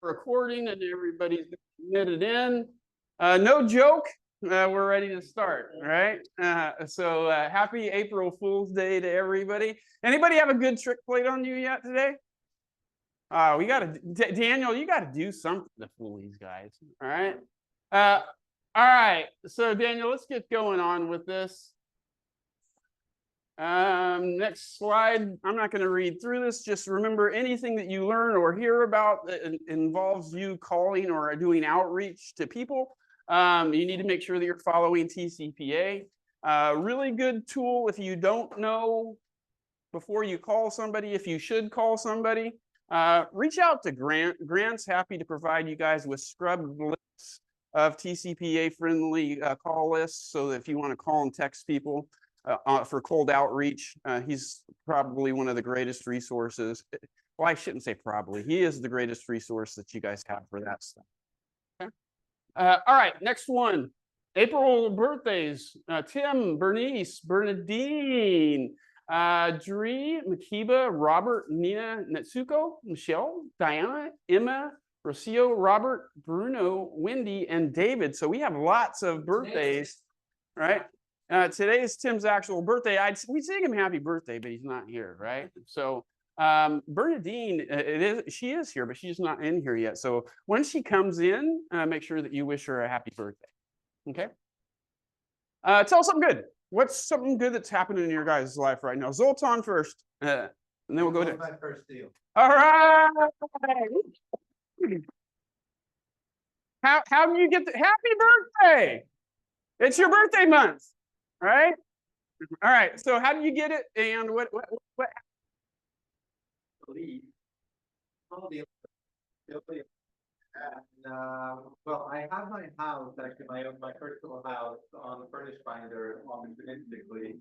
recording and everybody's admitted in. No joke, we're ready to start, right? So happy April Fool's Day to everybody. Anybody have a good trick played on you yet today? We gotta, Daniel, you gotta do something to fool these guys, all right? All right, so Daniel, let's get going on with this. Next slide. I'm not going to read through this. Just remember, anything that you learn or hear about that involves you calling or doing outreach to people, you need to make sure that you're following TCPA. Really good tool if you don't know before you call somebody, if you should call somebody. Reach out to Grant. Grant's happy to provide you guys with scrubbed lists of TCPA friendly call lists, so that if you want to call and text people for cold outreach, he's probably one of the greatest resources. Well, I shouldn't say probably. He is the greatest resource that you guys have for that stuff. Okay. All right, next one. April birthdays. Tim, Bernice, Bernadine, Dree, Makiba, Robert, Nina, Netsuko, Michelle, Diana, Emma, Rocio, Robert, Bruno, Wendy, and David. So we have lots of birthdays, right? Today is Tim's actual birthday. We sing him happy birthday, but he's not here, right? So Bernadine, she is here, but she's not in here yet. So when she comes in, make sure that you wish her a happy birthday. Okay. Tell us something good. What's something good that's happening in your guys' life right now? Zoltan first, and then we'll go to my first deal. All right. How do you get the happy birthday? It's your birthday month, right? All right. So how do you get it, and what? Well, I have my house, actually my personal house, on Furnish Finder opportunistically,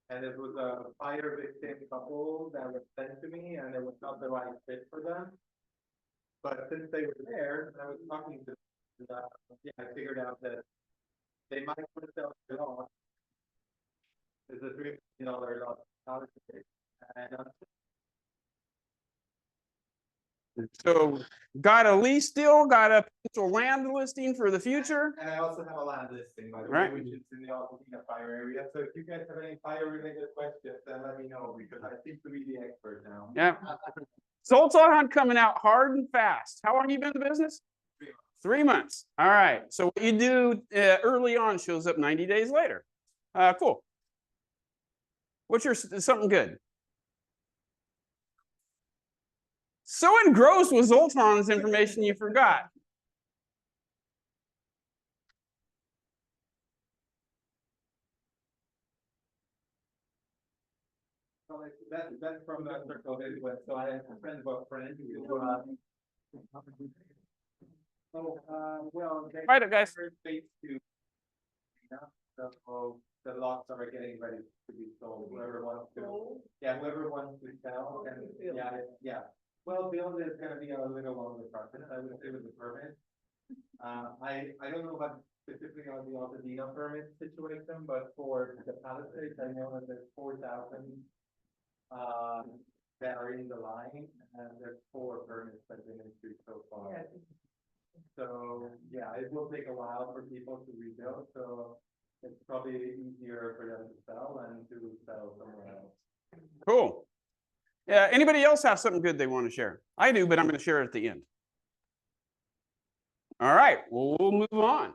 and it was a fire victim couple that was sent to me, and it was not the right fit for them. But since they were there, and I was talking to them, I figured out that they might put themselves off. There's a $3 million loss, and So got a lease deal, got a potential land listing for the future. And I also have a land listing, by the way, which is in the Altadena fire area. So if you guys have any fire related questions, then let me know, because I seem to be the expert now. Yeah. Zoltan coming out hard and fast. How long have you been in the business? 3 months. All right. So what you do early on shows up 90 days later. Cool. What's your something good? So engrossed with Zoltan's information you forgot. That's from the circle anyway. So I have a friend about friends who well, right up, guys. So the lots are getting ready to be sold. Whoever wants to, whoever wants to sell, and well, build is going to be a little longer process. I would say with the permit. I don't know about specifically on the Altadena permit situation, but for the Palisades, I know that there's 4,000 that are in the line, and there's 4 permits that have been issued so far. So it will take a while for people to rebuild. So it's probably easier for them to sell and to sell somewhere else. Cool. Yeah. Anybody else have something good they want to share? I do, but I'm going to share it at the end. All right. Well, we'll move on.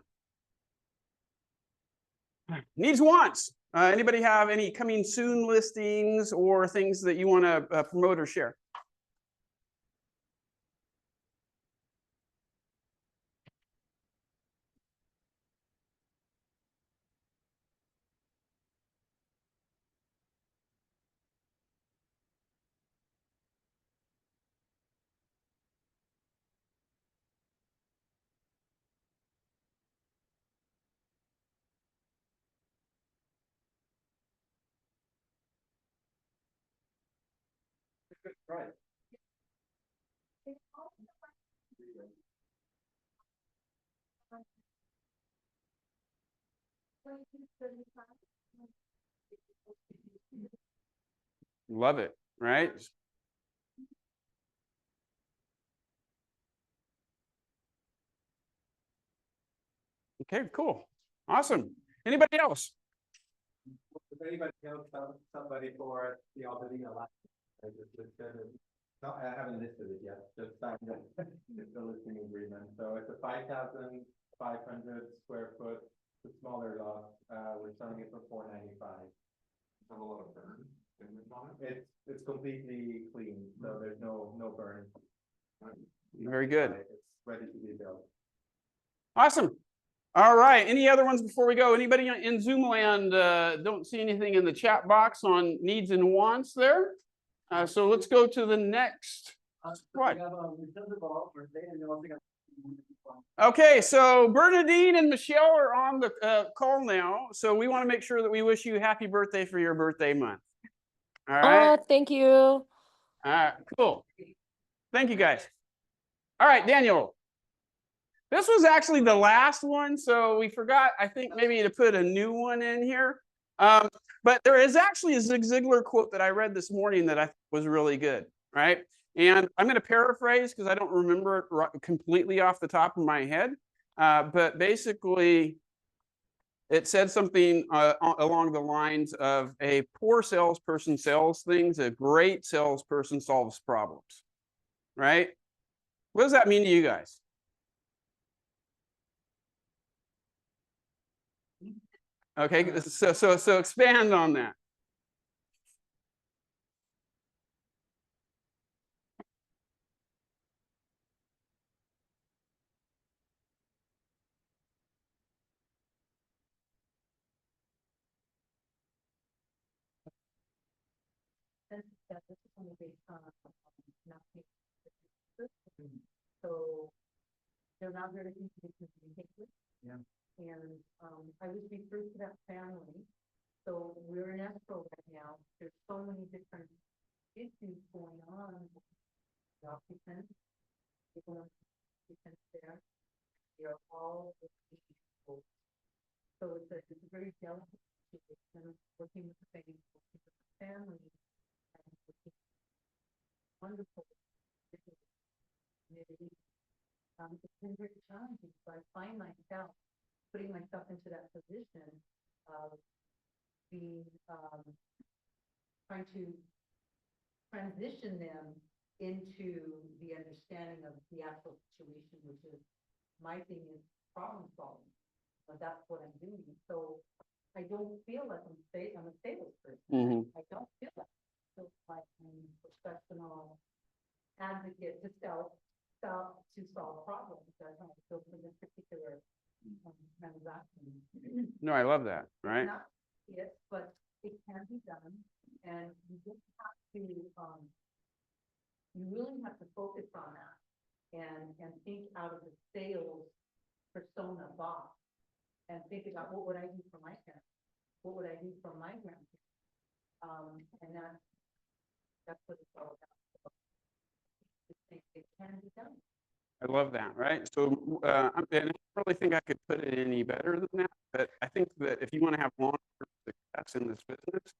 Needs, wants. Anybody have any coming soon listings or things that you want to promote or share? Right. Love it, right? Okay, cool. Awesome. Anybody else? If anybody knows somebody for the Albany election, I just listed it. No, I haven't listed it yet, just signed the listing agreement. So it's a 5,500 square foot, the smaller lot. We're selling it for $495. It's a lot of burn. It's completely clean, so there's no burn. Very good. It's ready to be built. Awesome. All right. Any other ones before we go? Anybody in Zoom land don't see anything in the chat box on needs and wants there? So let's go to the next. What? Okay, so Bernadine and Michelle are on the call now. So we want to make sure that we wish you happy birthday for your birthday month. All right. Oh, thank you. All right, cool. Thank you guys. All right, Daniel. This was actually the last one, so we forgot, I think, maybe to put a new one in here. But there is actually a Zig Ziglar quote that I read this morning that I thought was really good, right? And I'm going to paraphrase because I don't remember it completely off the top of my head. But basically, it said something along the lines of a poor salesperson sells things, a great salesperson solves problems, right? What does that mean to you guys? Okay, so expand on that. So they're not very easy to communicate with. Yeah. And I was referred to that family. So we're in escrow right now. There's so many different issues going on. The occupants, people there, they're all people. So it's a very delicate situation, working with the family, working with the family, and working wonderful community. It's been very challenging, so I find myself putting myself into that position of being, trying to transition them into the understanding of the actual situation, which is my thing is problem solving. But that's what I'm doing. So I don't feel like I'm a salesperson. Mm-hmm. I don't feel like I feel like I'm a professional advocate to solve problems. That's how I feel for this particular transaction. No, I love that, right? Not it, but it can be done, and you just have to, you really have to focus on that and think out of the sales persona box and think about what would I do for my parents? What would I do for my grandparents? And that's what it's all about. It can be done. I love that, right? So, and I don't really think I could put it any better than that, but I think that if you want to have long-term success in this business,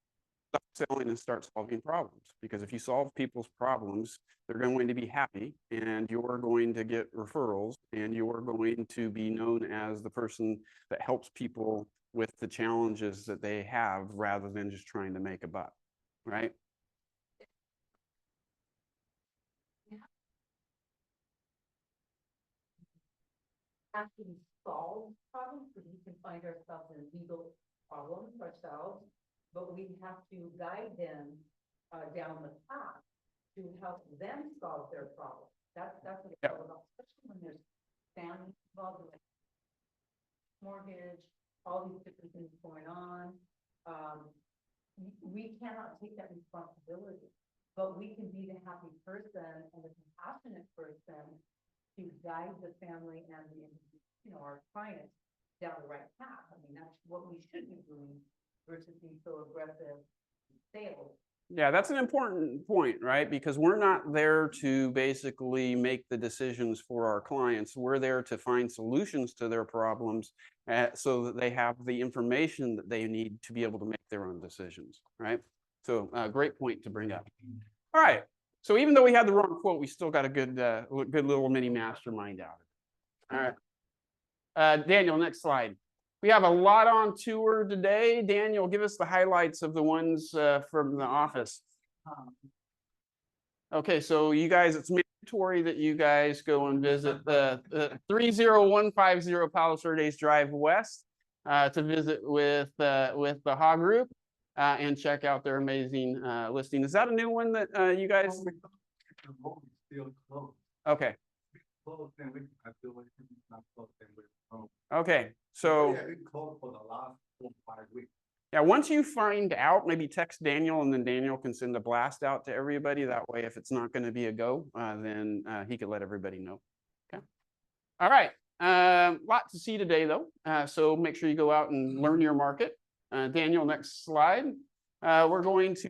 stop selling and start solving problems. Because if you solve people's problems, they're going to be happy, and you're going to get referrals, and you're going to be known as the person that helps people with the challenges that they have rather than just trying to make a buck, right? Actually solve problems, because we can find ourselves in legal problems ourselves, but we have to guide them down the path to help them solve their problems. That's what it's all about, especially when there's family involved, like mortgage, all these different things going on. We cannot take that responsibility, but we can be the happy person and the compassionate person to guide the family and the, our clients down the right path. I mean, that's what we should be doing versus being so aggressive in sales. Yeah, that's an important point, right? Because we're not there to basically make the decisions for our clients. We're there to find solutions to their problems so that they have the information that they need to be able to make their own decisions, right? So great point to bring up. All right. So even though we had the wrong quote, we still got a good little mini mastermind out of it. All right. Daniel, next slide. We have a lot on tour today. Daniel, give us the highlights of the ones from the office. Okay, so you guys, it's mandatory that you guys go and visit the 30150 Palos Verdes Drive West to visit with the Ha Group and check out their amazing listing. Is that a new one that you guys? Still closed. Okay. Closed and we, I feel like it's not closed and we're home. Okay, so. Yeah, we closed for the last 4 or 5 weeks. Yeah, once you find out, maybe text Daniel and then Daniel can send a blast out to everybody. That way, if it's not going to be a go, then he could let everybody know. Okay. All right. Lot to see today, though. So make sure you go out and learn your market. Daniel, next slide. We're going to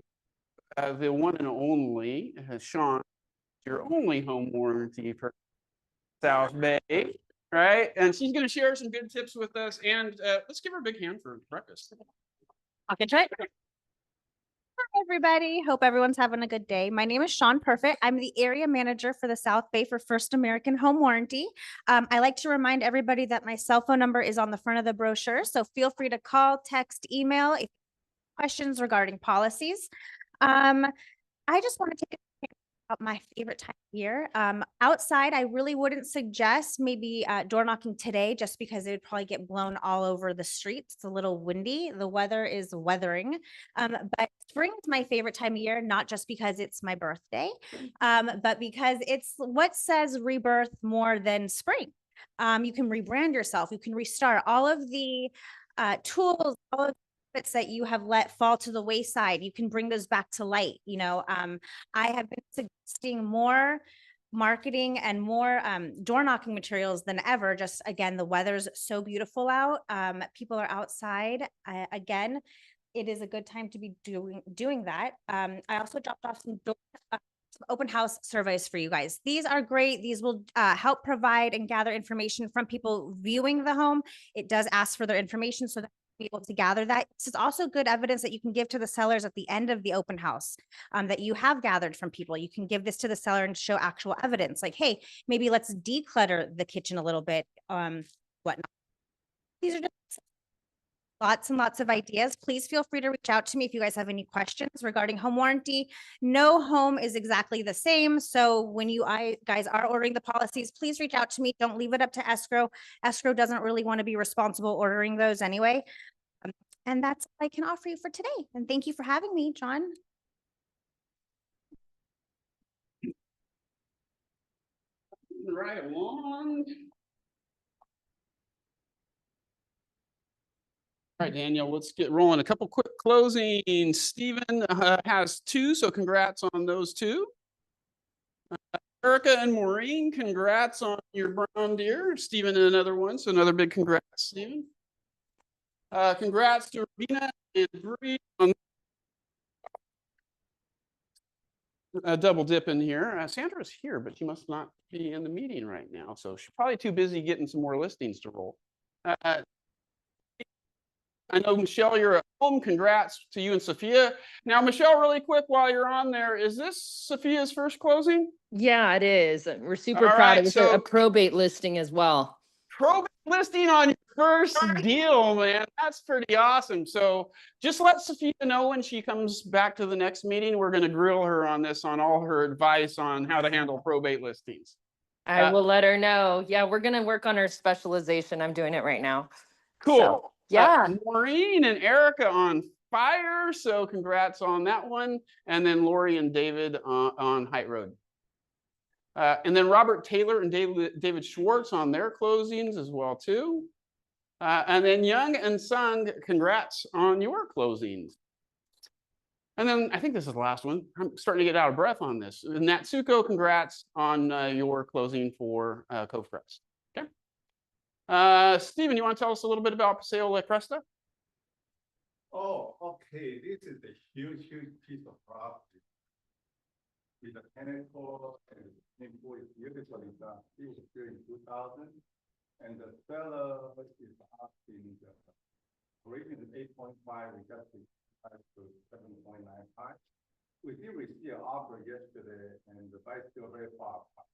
the one and only Sean, your only home warranty for South Bay, right? And she's going to share some good tips with us. And let's give her a big hand for breakfast. I'll get to it. Hi, everybody. Hope everyone's having a good day. My name is Sean Perfect. I'm the area manager for the South Bay for First American Home Warranty. I like to remind everybody that my cell phone number is on the front of the brochure, so feel free to call, text, email if you have questions regarding policies. I just want to take about my favorite time of year. Outside, I really wouldn't suggest maybe door knocking today just because it would probably get blown all over the streets. It's a little windy. The weather is weathering. But spring is my favorite time of year, not just because it's my birthday, but because it's what says rebirth more than spring. You can rebrand yourself. You can restart all of the tools, all of that you have let fall to the wayside. You can bring those back to light. You know, I have been suggesting more marketing and more door knocking materials than ever. Just again, the weather's so beautiful out. People are outside. Again, it is a good time to be doing that. I also dropped off some open house surveys for you guys. These are great. These will help provide and gather information from people viewing the home. It does ask for their information so that be able to gather that. This is also good evidence that you can give to the sellers at the end of the open house that you have gathered from people. You can give this to the seller and show actual evidence like, hey, maybe let's declutter the kitchen a little bit, whatnot. These are just lots and lots of ideas. Please feel free to reach out to me if you guys have any questions regarding home warranty. No home is exactly the same. So when you guys are ordering the policies, please reach out to me. Don't leave it up to escrow. Escrow doesn't really want to be responsible ordering those anyway. And that's all I can offer you for today. And thank you for having me, John. Right along. All right, Daniel, let's get rolling. A couple quick closings. Stephen has 2, so congrats on those 2. Erica and Maureen, congrats on your brown deer. Stephen, another one, so another big congrats, Stephen. Congrats to Rena and Bree on a double dip in here. Sandra's here, but she must not be in the meeting right now, so she's probably too busy getting some more listings to roll. I know, Michelle, you're at home. Congrats to you and Sophia. Now, Michelle, really quick, while you're on there, is this Sophia's first closing? Yeah, it is. We're super All proud. right, It was so a probate listing as well. probate listing on your first deal, man. That's pretty awesome. So just let Sophia know when she comes back to the next meeting. We're going to grill her on this, on all her advice on how to handle probate listings. I will let her know. Yeah, we're going to work on her specialization. I'm doing it right now. Cool. So, yeah. Maureen and Erica on fire. So congrats on that one. And then Lori and David on Height Road. And then Robert Taylor and David Schwartz on their closings as well, too. And then Young and Sung, congrats on your closings. And then I think this is the last one. I'm starting to get out of breath on this. Natsuko, congrats on your closing for Cove Crest. Okay. Stephen, you want to tell us a little bit about Paseo La Cresta? Oh, okay. This is a huge, huge piece of property. With a tenant hall and swimming pool is beautifully done. It was built in 2000. And the seller is asking the original 8.5, we got to 7.95. We did receive an offer yesterday and the price still very far apart.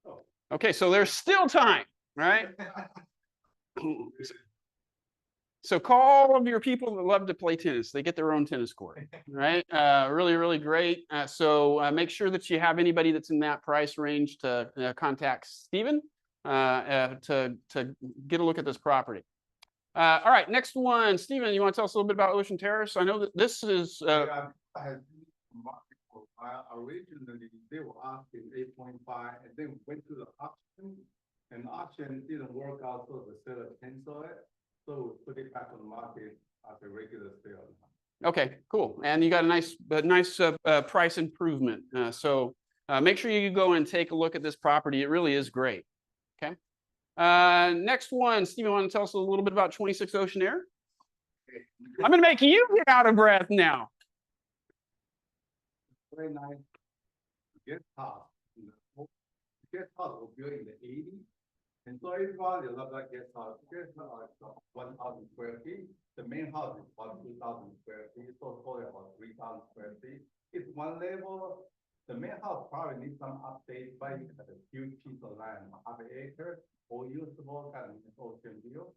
So, okay, so there's still time, right? So call all of your people that love to play tennis. They get their own tennis court, right? Really, really great. So make sure that you have anybody that's in that price range to contact Stephen to get a look at this property. All right, next one, Stephen, you want to tell us a little bit about Ocean Terrace? I know that this is I had market for, originally they were asking 8.5 and then went to the auction. And the auction didn't work out, so the seller canceled it. So we put it back on the market as a regular sale. okay, cool. And you got a nice price improvement. So make sure you go and take a look at this property. It really is great. Okay. Next one, Stephen, want to tell us a little bit about 26 Ocean Air? I'm going to make you get out of breath now. Very nice guest house. Guest house was built in the 80s. And so everybody love that guest house. Guest house is 1,000 square feet. The main house is about 2,000 square feet. So total about 3,000 square feet. It's one level. The main house probably needs some updates, but it's a huge piece of land, half an acre, all usable, kind of ocean view.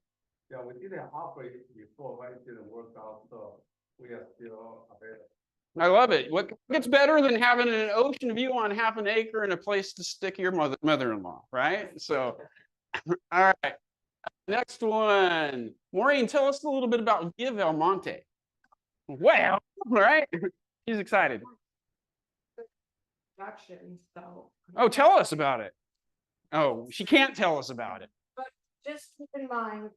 Yeah, we didn't operate before, but it didn't work out, so we are still available. I love it. What gets better than having an ocean view on half an acre and a place to stick your mother-in-law, right? So, all right. Next one. Maureen, tell us a little bit about Via Valmonte. Well, right? She's excited. So. Oh, tell us about it. Oh, she can't tell us about it. But just keep in mind,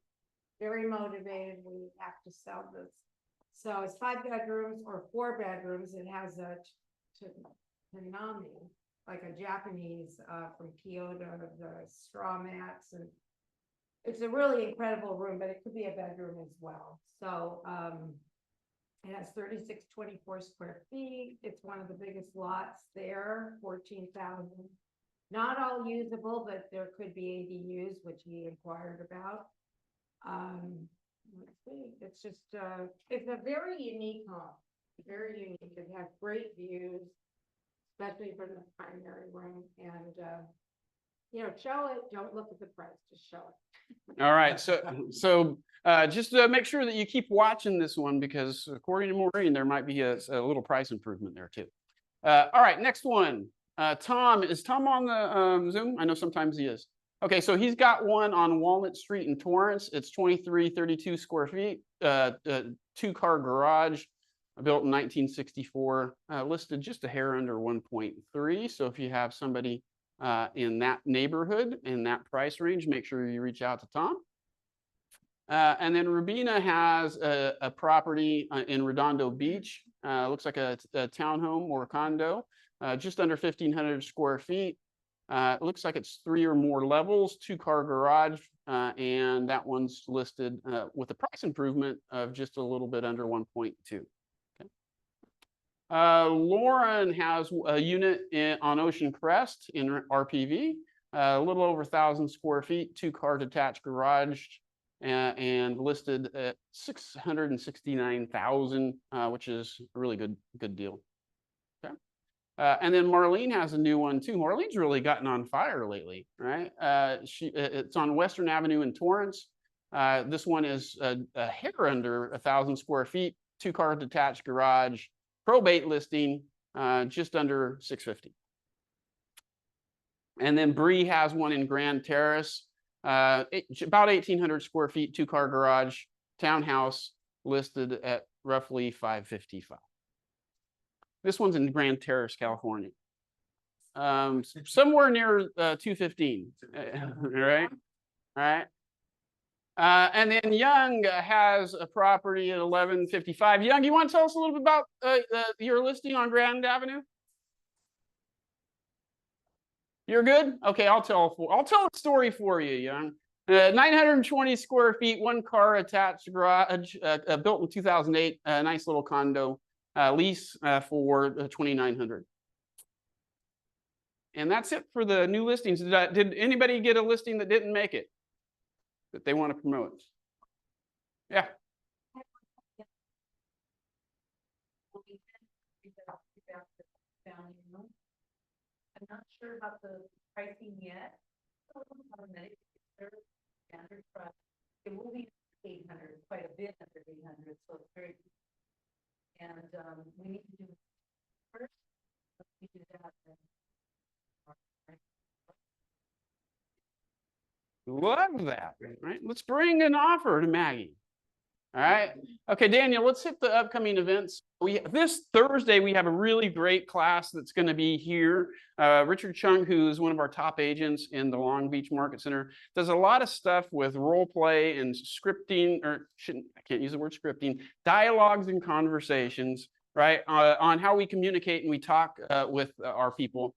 very motivated, we have to sell this. So it's 5 bedrooms or 4 bedrooms. It has a tanami, like a Japanese from Kyoto, the straw mats, and it's a really incredible room, but it could be a bedroom as well. So it has 3624 square feet. It's one of the biggest lots there, 14,000. Not all usable, but there could be ADUs, which he inquired about. Let's see, it's just it's a very unique home, very unique. It has great views, especially from the primary room, and show it. Don't look at the price, just show it. All right. So just make sure that you keep watching this one, because according to Maureen, there might be a little price improvement there too. All right. Next one. Tom, is Tom on the Zoom? I know sometimes he is. Okay, so he's got one on Walnut Street in Torrance. It's 2332 square feet, 2-car garage, built in 1964, listed just a hair under 1.3. So if you have somebody in that neighborhood, in that price range, make sure you reach out to Tom. And then Rubina has a property in Redondo Beach. Looks like a townhome or a condo, just under 1,500 square feet. It looks like it's 3 or more levels, 2-car garage, and that one's listed with a price improvement of just a little bit under 1.2. Okay. Lauren has a unit on Ocean Crest in RPV, a little over 1,000 square feet, 2-car detached garage, and listed at $669,000, which is a really good deal. And then Marlene has a new one too. Marlene's really gotten on fire lately, right? It's on Western Avenue in Torrance. This one is a hair under 1,000 square feet, 2-car detached garage, probate listing, just under $650. And then Bree has one in Grand Terrace, about 1,800 square feet, 2-car garage, townhouse, listed at roughly $555. This one's in Grand Terrace, California. Somewhere near 215, right? All right. And then Young has a property at 1155. Young, you want to tell us a little bit about your listing on Grand Avenue? You're good? Okay, I'll tell a story for you, Young. 920 square feet, 1-car attached garage, built in 2008, a nice little condo. Lease for $2,900. And that's it for the new listings. Did anybody get a listing that didn't make it, that they want to promote? Yeah. I'm not sure about the pricing yet. Love that. Right. Let's bring an offer to Maggie. All right. Okay, Daniel, let's hit the upcoming events. This Thursday, we have a really great class that's going to be here. Richard Chung, who's one of our top agents in the Long Beach Market Center, does a lot of stuff with role play and scripting, or I can't use the word scripting, dialogues and conversations, right? On how we communicate and we talk with our people.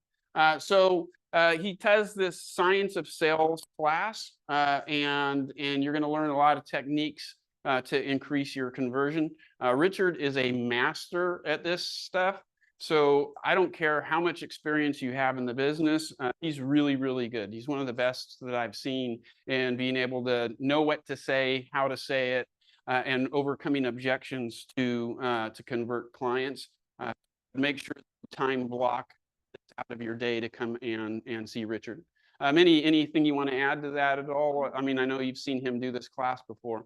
So he does this science of sales class, and you're going to learn a lot of techniques to increase your conversion. Richard is a master at this stuff. So I don't care how much experience you have in the business. He's really, really good. He's one of the best that I've seen in being able to know what to say, how to say it, and overcoming objections to convert clients. Make sure time block out of your day to come and see Richard. Anything you want to add to that at all? I mean, I know you've seen him do this class before.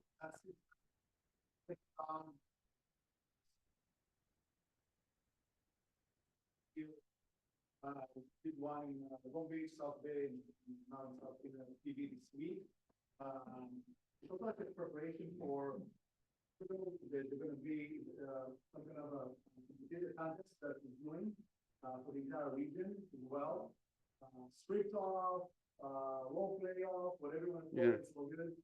Did one in Long Beach, South Bay, and now in South Bay, TV this week. It's also like a preparation for, they're going to be some kind of a contest that is doing for the entire region as well. Script off, role play off, whatever you want to call it, it's all good.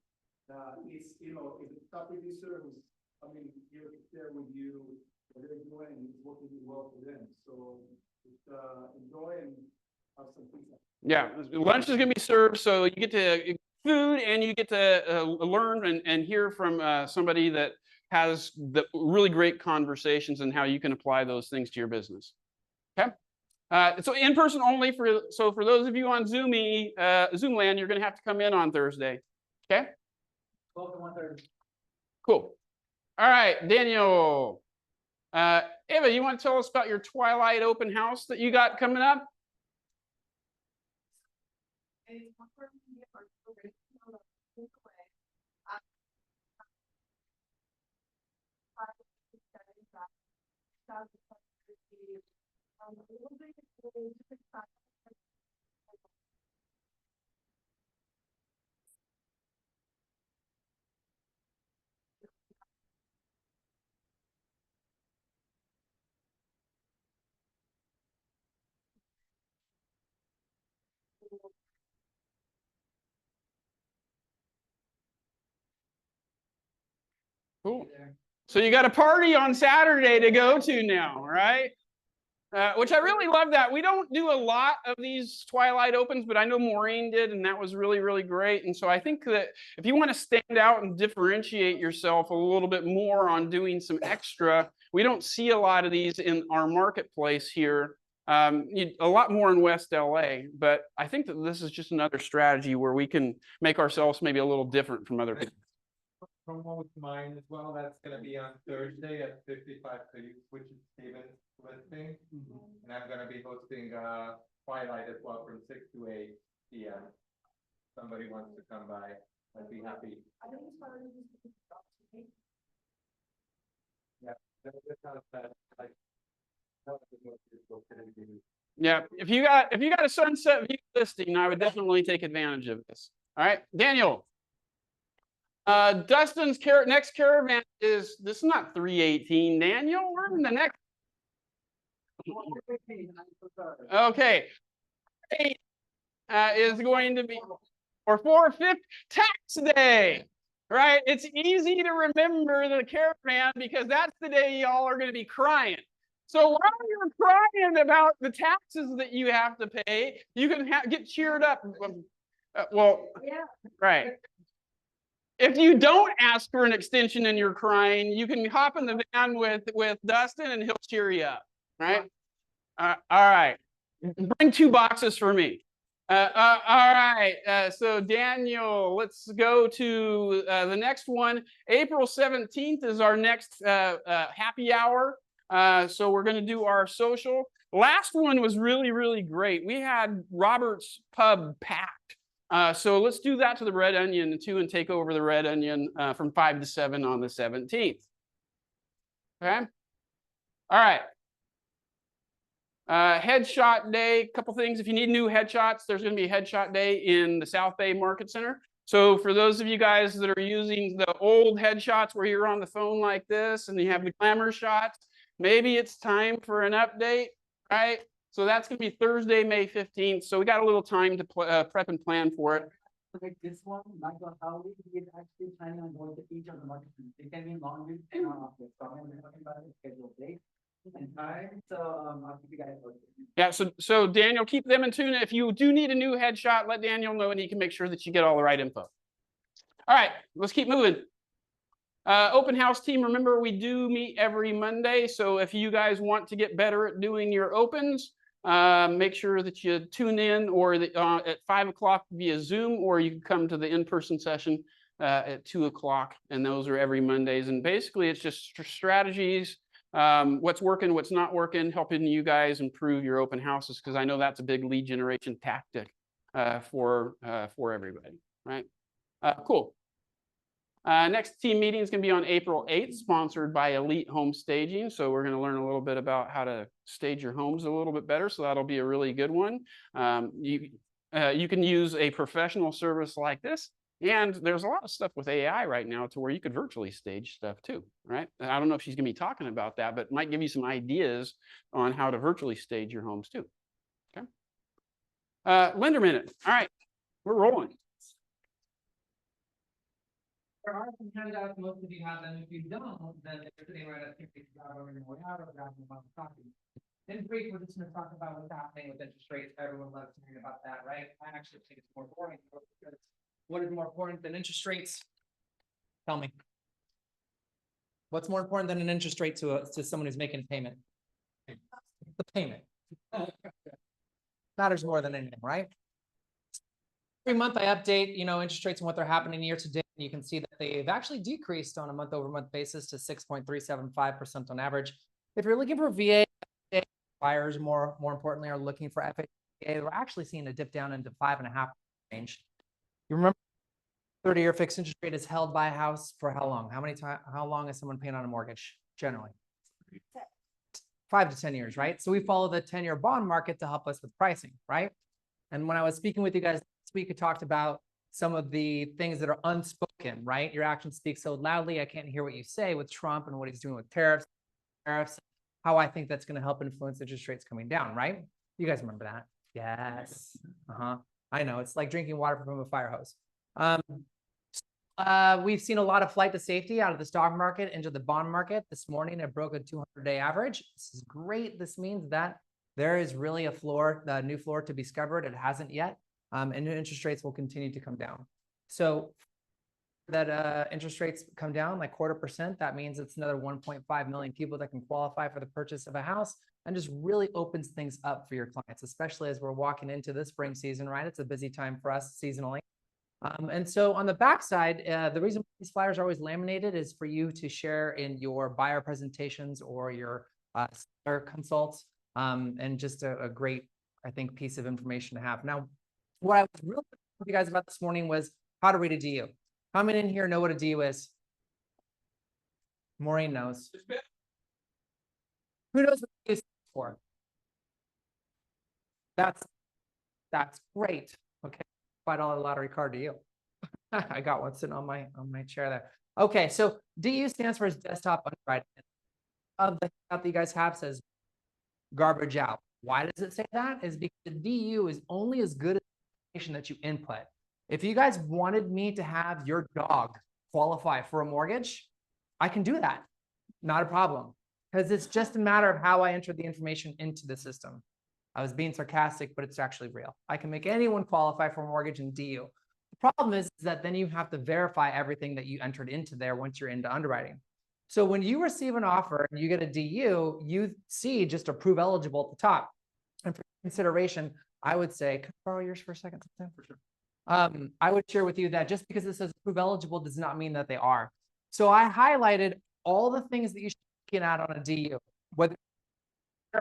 It's, you know, it's a top producer who's coming here to share with you what they're doing and it's working well for them. So just enjoy and have some pizza. Yeah, lunch is going to be served, so you get to food and you get to learn and hear from somebody that has the really great conversations and how you can apply those things to your business. Okay. So in person only for those of you on Zoom land, you're going to have to come in on Thursday. Okay. 12 to 1:30. Cool. All right, Daniel. Eva, you want to tell us about your Twilight open house that you got coming up? Cool. So you got a party on Saturday to go to now, right? Which I really love that. We don't do a lot of these Twilight Opens, but I know Maureen did, and that was really, really great. And so I think that if you want to stand out and differentiate yourself a little bit more on doing some extra, we don't see a lot of these in our marketplace here. A lot more in West LA, but I think that this is just another strategy where we can make ourselves maybe a little different from other people. Promote mine as well. That's gonna be on Thursday at 55, which is Steven's listing. And I'm gonna be hosting Twilight as well from 6 to 8 p.m. Somebody wants to come by, I'd be happy. Yeah, that's kind of like. Yeah, if you got a Sunset View listing, I would definitely take advantage of this. All right, Daniel. Dustin's next caravan is, this is not 318, Daniel. We're in the next. Okay. Is going to be, or 4/5 tax day, right? It's easy to remember the caravan because that's the day y'all are going to be crying. So while you're crying about the taxes that you have to pay, you can get cheered up. Well, yeah, right. If you don't ask for an extension and you're crying, you can hop in the van with Dustin and he'll cheer you up, right? All right. Bring 2 boxes for me. All right. So Daniel, let's go to the next one. April 17th is our next happy hour. So we're going to do our social. Last one was really, really great. We had Robert's Pub packed. So let's do that to the Red Onion too and take over the Red Onion from 5 to 7 on the 17th. Okay. All right. Headshot day, a couple things. If you need new headshots, there's going to be a headshot day in the South Bay Market Center. So for those of you guys that are using the old headshots where you're on the phone like this and you have the glamour shots, maybe it's time for an update, right? So that's going to be Thursday, May 15th. So we got a little time to prep and plan for it. Like this one, Michael, how we actually planning on going to each of the markets? It can be long week and off this, so I'm talking about the scheduled date and time, so I'll keep you guys posted. Yeah, so Daniel, keep them in tune. If you do need a new headshot, let Daniel know and he can make sure that you get all the right info. All right, let's keep moving. Open house team, remember we do meet every Monday. So if you guys want to get better at doing your opens, make sure that you tune in or at 5 o'clock via Zoom, or you can come to the in-person session at 2 o'clock. And those are every Mondays. And basically it's just strategies, what's working, what's not working, helping you guys improve your open houses, because I know that's a big lead generation tactic for everybody, right? Cool. Next team meeting is going to be on April 8th, sponsored by Elite Home Staging. So we're going to learn a little bit about how to stage your homes a little bit better. So that'll be a really good one. You can use a professional service like this. And there's a lot of stuff with AI right now to where you could virtually stage stuff too, right? I don't know if she's going to be talking about that, but might give you some ideas on how to virtually stage your homes too. Okay. Lender minute. All right, we're rolling. There are some handouts, most of you have them. If you don't, then they're sitting right up here. You can grab them on your way out or grab them on the copy. In brief, we're just going to talk about what's happening with interest rates. Everyone loves hearing about that, right? I actually think it's more boring. Because what is more important than interest rates? Tell me. What's more important than an interest rate to someone who's making a payment? The payment. Matters more than anything, right? Every month I update, interest rates and what they're happening year to date. You can see that they've actually decreased on a month-over-month basis to 6.375% on average. If you're looking for VA, buyers more importantly are looking for FHA. We're actually seeing a dip down into 5.5 range. You remember, 30-year fixed interest rate is held by a house for how long? How long is someone paying on a mortgage generally? 5 to 10 years, right? So we follow the 10-year bond market to help us with pricing, right? And when I was speaking with you guys this week, I talked about some of the things that are unspoken, right? Your actions speak so loudly, I can't hear what you say with Trump and what he's doing with tariffs, how I think that's going to help influence interest rates coming down, right? You guys remember that? Yes. I know, it's like drinking water from a fire hose. We've seen a lot of flight to safety out of the stock market into the bond market. This morning, it broke a 200-day average. This is great. This means that there is really a floor, the new floor to be discovered. It hasn't yet. And new interest rates will continue to come down. So that interest rates come down like 0.25%, that means it's another 1.5 million people that can qualify for the purchase of a house, and just really opens things up for your clients, especially as we're walking into the spring season, right? It's a busy time for us seasonally. And so on the backside, the reason these flyers are always laminated is for you to share in your buyer presentations or your seller consults, and just a great, I think, piece of information to have. Now, what I was really with you guys about this morning was how to read a DU. How many in here know what a DU is? Maureen knows. Who knows what DU is for? That's great. Okay, $5 lottery card to you. I got one sitting on my chair there. Okay, so DU stands for desktop underwriting. Of the that you guys have says garbage out. Why does it say that? Is because the DU is only as good as the information that you input. If you guys wanted me to have your dog qualify for a mortgage, I can do that. Not a problem. Because it's just a matter of how I enter the information into the system. I was being sarcastic, but it's actually real. I can make anyone qualify for a mortgage in DU. The problem is that then you have to verify everything that you entered into there once you're into underwriting. So when you receive an offer and you get a DU, you see just approve eligible at the top. And for consideration, I would say, can I borrow yours for a second? For sure. I would share with you that just because it says approve eligible does not mean that they are. So I highlighted all the things that you should be looking at on a DU, whether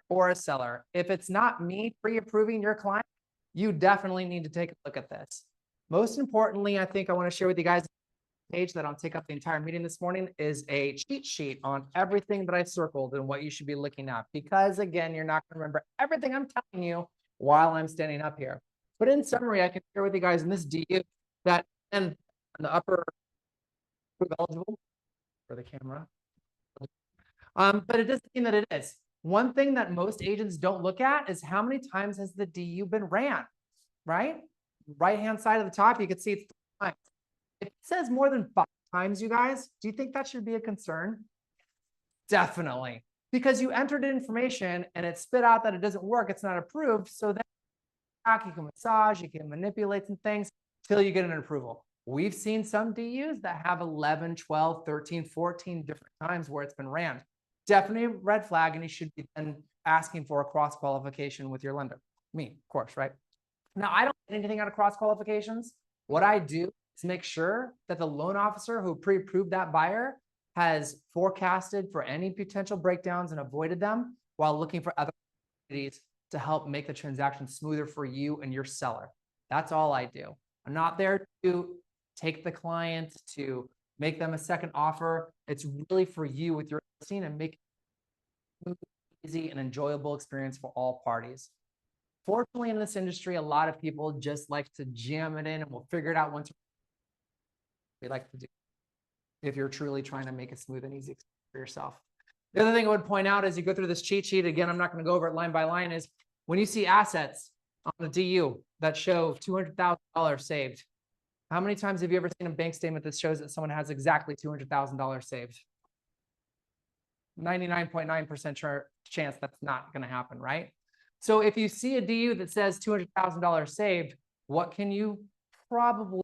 or a seller. If it's not me pre-approving your client, you definitely need to take a look at this. Most importantly, I think I want to share with you guys page that'll take up the entire meeting this morning is a cheat sheet on everything that I circled and what you should be looking at. Because again, you're not going to remember everything I'm telling you while I'm standing up here. But in summary, I can share with you guys in this DU that in the upper eligible for the camera. But it doesn't mean that it is. One thing that most agents don't look at is how many times has the DU been ran, right? Right-hand side of the top, you can see it's 3 times. If it says more than 5 times, you guys, do you think that should be a concern? Definitely. Because you entered information and it spit out that it doesn't work, it's not approved. So then you can massage, you can manipulate some things till you get an approval. We've seen some DUs that have 11, 12, 13, 14 different times where it's been ran. Definitely a red flag, and you should be then asking for a cross qualification with your lender. Me, of course, right? Now, I don't get anything out of cross qualifications. What I do is make sure that the loan officer who pre-approved that buyer has forecasted for any potential breakdowns and avoided them while looking for other opportunities to help make the transaction smoother for you and your seller. That's all I do. I'm not there to take the client, to make them a second offer. It's really for you with your listing and make it easy and enjoyable experience for all parties. Fortunately, in this industry, a lot of people just like to jam it in and we'll figure it out once we like to do if you're truly trying to make it smooth and easy for yourself. The other thing I would point out as you go through this cheat sheet, again, I'm not going to go over it line by line, is when you see assets on the DU that show $200,000 saved, how many times have you ever seen a bank statement that shows that someone has exactly $200,000 saved? 99.9% chance that's not going to happen, right? So if you see a DU that says $200,000 saved, what can you probably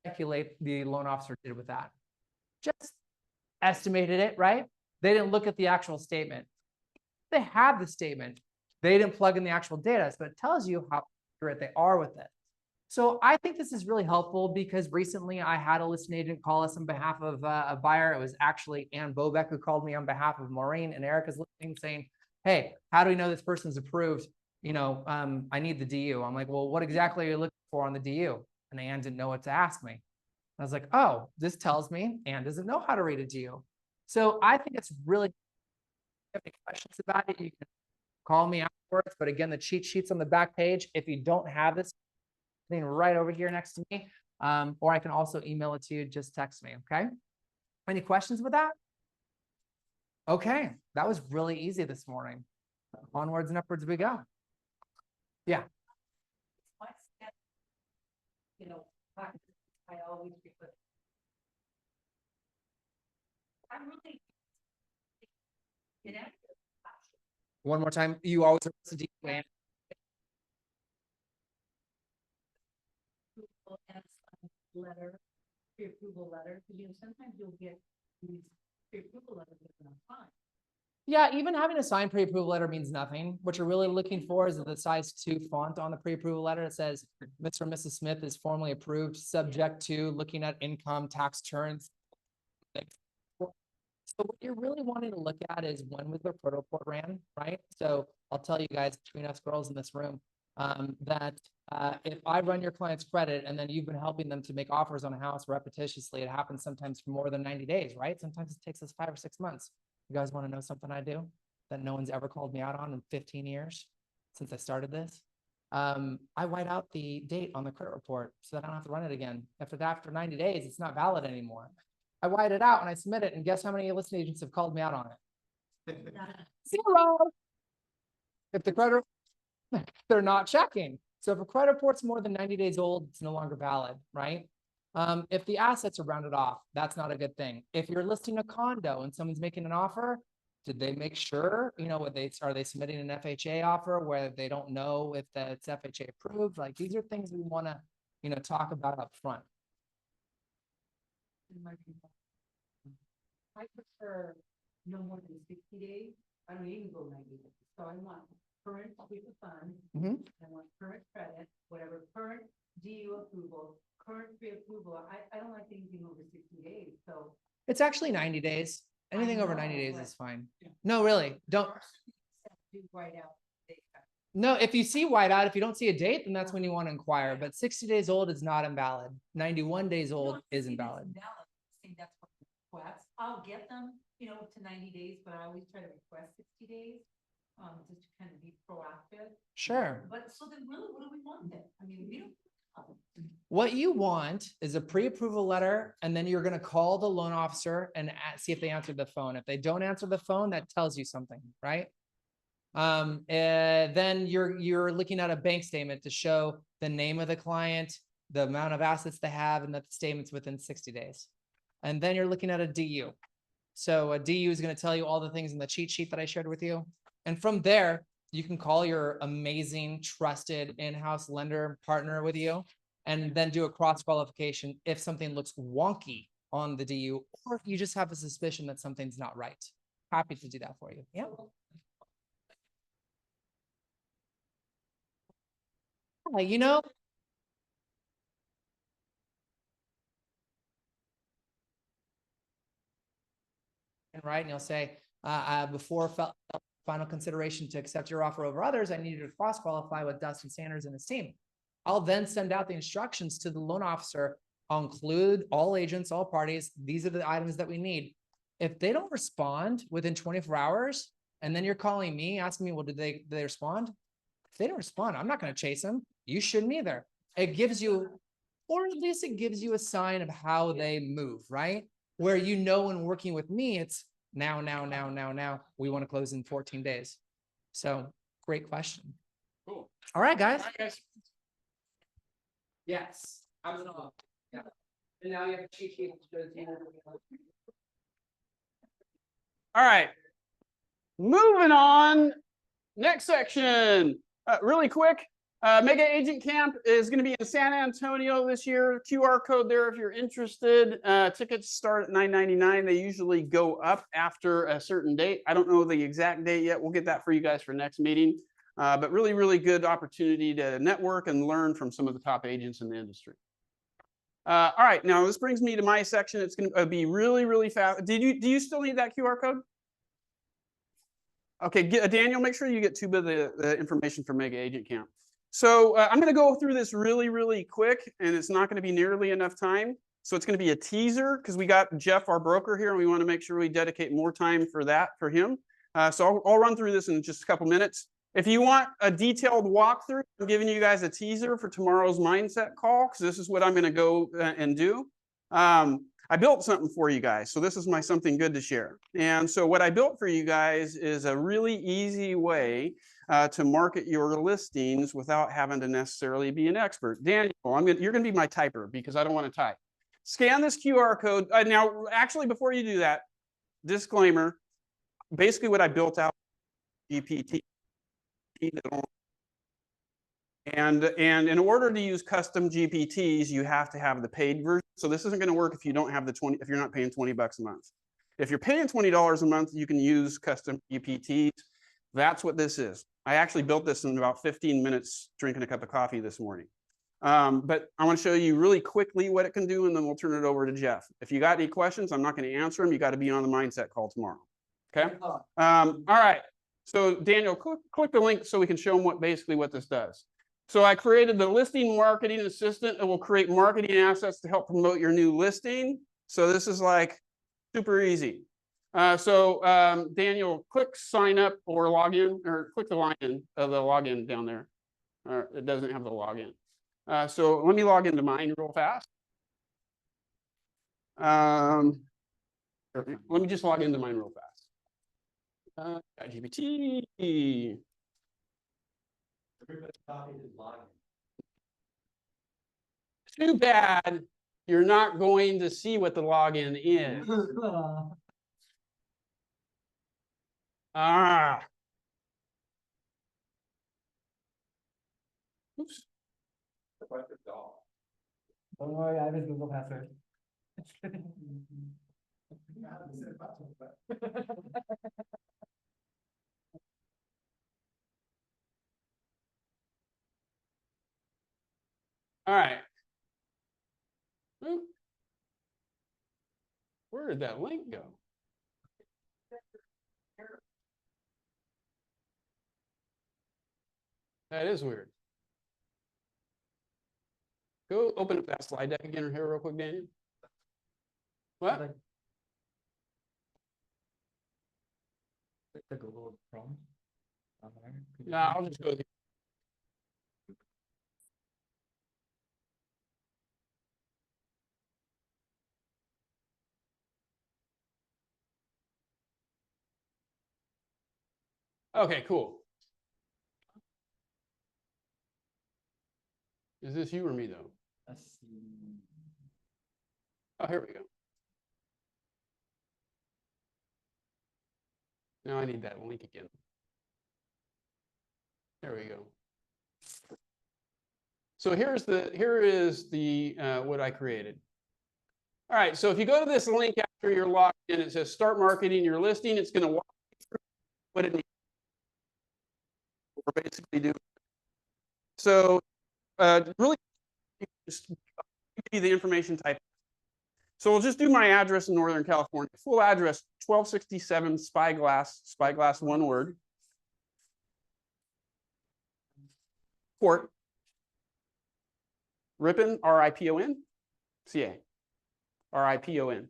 speculate the loan officer did with that? Just estimated it, right? They didn't look at the actual statement. They had the statement. They didn't plug in the actual data, so it tells you how accurate they are with it. So I think this is really helpful because recently I had a listing agent call us on behalf of a buyer. It was actually Ann Bobeck who called me on behalf of Maureen and Erica's listing saying, hey, how do we know this person's approved? You know, I need the DU. I'm like, well, what exactly are you looking for on the DU? And Ann didn't know what to ask me. I was like, oh, this tells me Ann doesn't know how to read a DU. So I think it's really, if you have any questions about it, you can call me afterwards. But again, the cheat sheet's on the back page. If you don't have this thing right over here next to me, or I can also email it to you, just text me, okay? Any questions with that? Okay, that was really easy this morning. Onwards and upwards we go. Yeah. You know, I always request. I'm really inaccurate. One more time. You always listen to you. Letter, pre-approval letter, because you know, sometimes you'll get these pre-approval letters that are not fine. Yeah, even having a signed pre-approval letter means nothing. What you're really looking for is the size 2 font on the pre-approval letter. It says, Mr. and Mrs. Smith is formally approved, subject to looking at income, tax returns. So what you're really wanting to look at is when was their credit report ran, right? So I'll tell you guys, between us girls in this room, that if I run your client's credit and then you've been helping them to make offers on a house repetitiously, it happens sometimes for more than 90 days, right? Sometimes it takes us 5 or 6 months. You guys want to know something I do that no one's ever called me out on in 15 years since I started this? I white out the date on the credit report so that I don't have to run it again. After 90 days, it's not valid anymore. I white it out and I submit it, and guess how many listing agents have called me out on it? 0. If the credit, they're not checking. So if a credit report's more than 90 days old, it's no longer valid, right? If the assets are rounded off, that's not a good thing. If you're listing a condo and someone's making an offer, did they make sure, you know, are they submitting an FHA offer where they don't know if that's FHA approved? Like, these are things we want to, you know, talk about up front. I prefer no more than 60 days. I don't even go 90 days. So I want current sweep of funds. I want current credit, whatever current DU approval, current pre-approval. I don't like anything over 60 days. So It's actually 90 days. Anything over 90 days but- is fine. No, really, don't. do right out. No, if you see whiteout, if you don't see a date, then that's when you want to inquire. But 60 days old is not invalid. 91 days old is invalid. think that's what the request. I'll get them, you know, to 90 days, but I always try to request 60 days. Just to kind of be proactive. Sure. But so then really, what do we want then? I mean, we don't. What you want is a pre-approval letter, and then you're gonna call the loan officer and see if they answered the phone. If they don't answer the phone, that tells you something, right? Then you're looking at a bank statement to show the name of the client, the amount of assets they have, and that the statement's within 60 days. And then you're looking at a DU. So a DU is gonna tell you all the things in the cheat sheet that I shared with you. And from there, you can call your amazing, trusted in-house lender partner with you, and then do a cross qualification if something looks wonky on the DU, or if you just have a suspicion that something's not right. Happy to do that for you. Yeah. You know, right, and you'll say, before final consideration to accept your offer over others, I need you to cross qualify with Dustin Sanders and his team. I'll then send out the instructions to the loan officer. I'll include all agents, all parties. These are the items that we need. If they don't respond within 24 hours, and then you're calling me, asking me, well, did they respond? If they don't respond, I'm not going to chase them. You shouldn't either. It gives you, or at least it gives you a sign of how they move, right? Where you know, when working with me, it's now. We want to close in 14 days. So great question. Cool. All right, guys. All right, guys. Yes. Yeah. And now you have a cheat sheet. All right. Moving on. Next section. Really quick. Mega Agent Camp is going to be in San Antonio this year. QR code there if you're interested. Tickets start at $9.99. They usually go up after a certain date. I don't know the exact date yet. We'll get that for you guys for next meeting. But really, really good opportunity to network and learn from some of the top agents in the industry. All right, now this brings me to my section. It's going to be really, really fast. Do you still need that QR code? Okay, Daniel, make sure you get to the information for Mega Agent Camp. So I'm going to go through this really, really quick, and it's not going to be nearly enough time. So it's going to be a teaser because we got Jeff, our broker, here, and we want to make sure we dedicate more time for that for him. So I'll run through this in just a couple minutes. If you want a detailed walkthrough, I'm giving you guys a teaser for tomorrow's mindset call because this is what I'm going to go and do. I built something for you guys, so this is my something good to share. And so what I built for you guys is a really easy way to market your listings without having to necessarily be an expert. Daniel, you're going to be my typer because I don't want to type. Scan this QR code. Now, actually, before you do that, disclaimer, basically what I built out GPT. And in order to use custom GPTs, you have to have the paid version. So this isn't going to work if you don't have the if you're not paying $20 a month. If you're paying $20 a month, you can use custom GPTs. That's what this is. I actually built this in about 15 minutes drinking a cup of coffee this morning. But I want to show you really quickly what it can do, and then we'll turn it over to Jeff. If you got any questions, I'm not going to answer them. You got to be on the mindset call tomorrow. Okay. All right. So Daniel, click the link so we can show them what this does. So I created the listing marketing assistant. It will create marketing assets to help promote your new listing. So this is like super easy. Daniel, click sign up or log in, or click the login down there. It doesn't have the login. So let me log into mine real fast. Let me just log into mine real fast. GPT. Too bad you're not going to see what the login is. Oops. Oh, yeah, I have his Google password. All right. Where did that link go? That is weird. Go open up that slide deck again here real quick, Daniel. What? The Google Chrome. No, I'll just go with Okay, cool. Is this you or me though? Oh, here we go. Now I need that link again. There we go. So here is the what I created. All right, so if you go to this link after you're logged in, it says start marketing your listing. It's going to walk you through what it needs. We're basically doing. So really, just give you the information type. So we'll just do my address in Northern California. Full address, 1267 Spyglass, one word. Court. Ripon, R-I-P-O-N, C-A. R-I-P-O-N.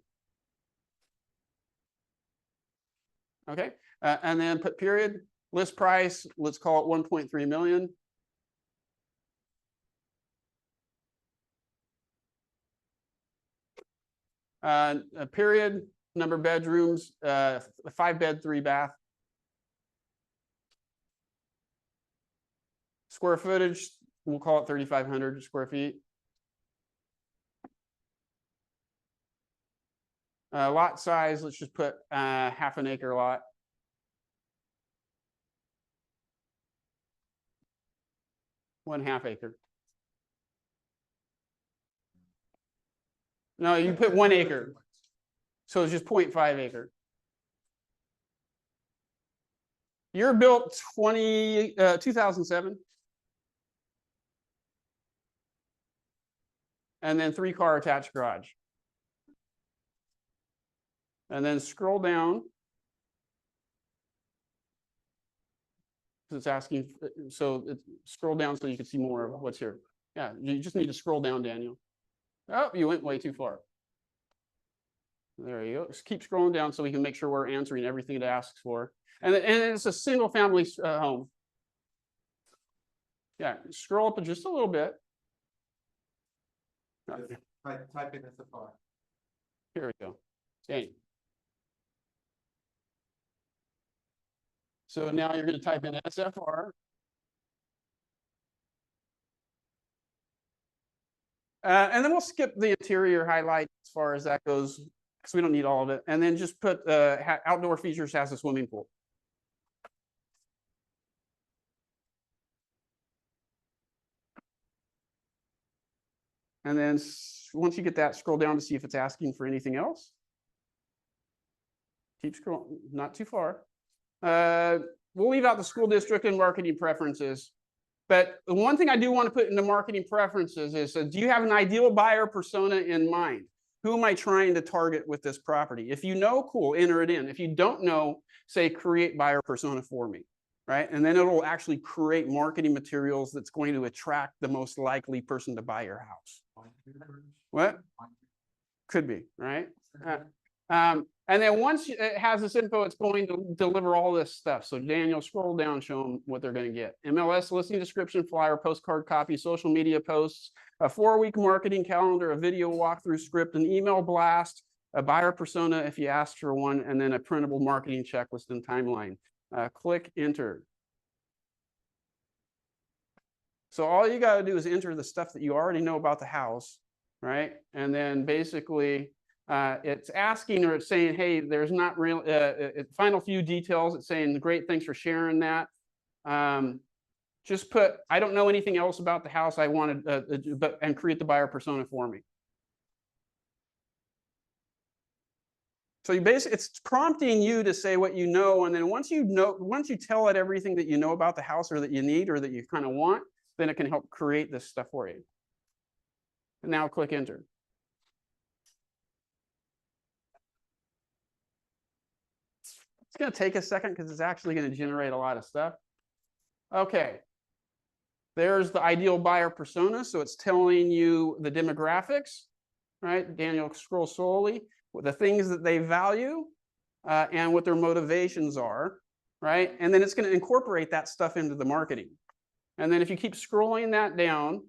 Okay, and then put period, list price, let's call it 1.3 million. A period, number of bedrooms, 5-bed, 3-bath. Square footage, we'll call it 3,500 square feet. Lot size, let's just put half an acre lot. ½ acre. No, you put 1 acre. So it's just 0.5 acre. You're built 2007. And then 3-car attached garage. And then scroll down. It's asking, so scroll down so you can see more of what's here. Yeah, you just need to scroll down, Daniel. Oh, you went way too far. There you go. Just keep scrolling down so we can make sure we're answering everything it asks for. And it's a single family home. Yeah, scroll up just a little bit. Type in SFR. Here we go. Dang. So now you're going to type in SFR. And then we'll skip the interior highlight as far as that goes, because we don't need all of it. And then just put outdoor features has a swimming pool. And then once you get that, scroll down to see if it's asking for anything else. Keep scrolling, not too far. We'll leave out the school district and marketing preferences. But the one thing I do want to put into marketing preferences is, do you have an ideal buyer persona in mind? Who am I trying to target with this property? If you know, cool, enter it in. If you don't know, say create buyer persona for me, right? And then it'll actually create marketing materials that's going to attract the most likely person to buy your house. What? Could be, right? And then once it has this info, it's going to deliver all this stuff. So Daniel, scroll down, show them what they're going to get. MLS, listing description, flyer, postcard copy, social media posts, a 4-week marketing calendar, a video walkthrough script, an email blast, a buyer persona if you asked for one, and then a printable marketing checklist and timeline. Click enter. So all you got to do is enter the stuff that you already know about the house, right? And then basically it's asking, or it's saying, hey, there's not real final few details. It's saying, great, thanks for sharing that. Just put, I don't know anything else about the house. I wanted, and create the buyer persona for me. So you basically, it's prompting you to say what you know, and then once you tell it everything that you know about the house, or that you need, or that you kind of want, then it can help create this stuff for you. And now click enter. It's going to take a second because it's actually going to generate a lot of stuff. Okay. There's the ideal buyer persona. So it's telling you the demographics, right? Daniel, scroll slowly. the things that they value, and what their motivations are, right? And then it's going to incorporate that stuff into the marketing. And then if you keep scrolling that down,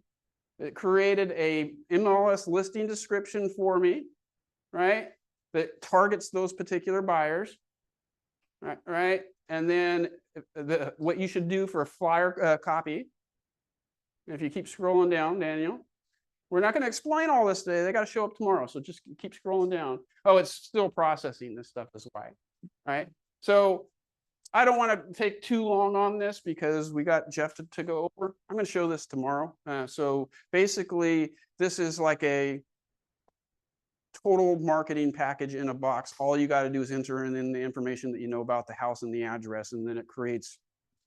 it created a MLS listing description for me, right? That targets those particular buyers, right? And then what you should do for a flyer copy. If you keep scrolling down, Daniel, we're not going to explain all this today. They got to show up tomorrow. So just keep scrolling down. Oh, it's still processing this stuff is why, right? So I don't want to take too long on this because we got Jeff to go over. I'm going to show this tomorrow. So basically, this is like a total marketing package in a box. All you got to do is enter in the information that you know about the house and the address, and then it creates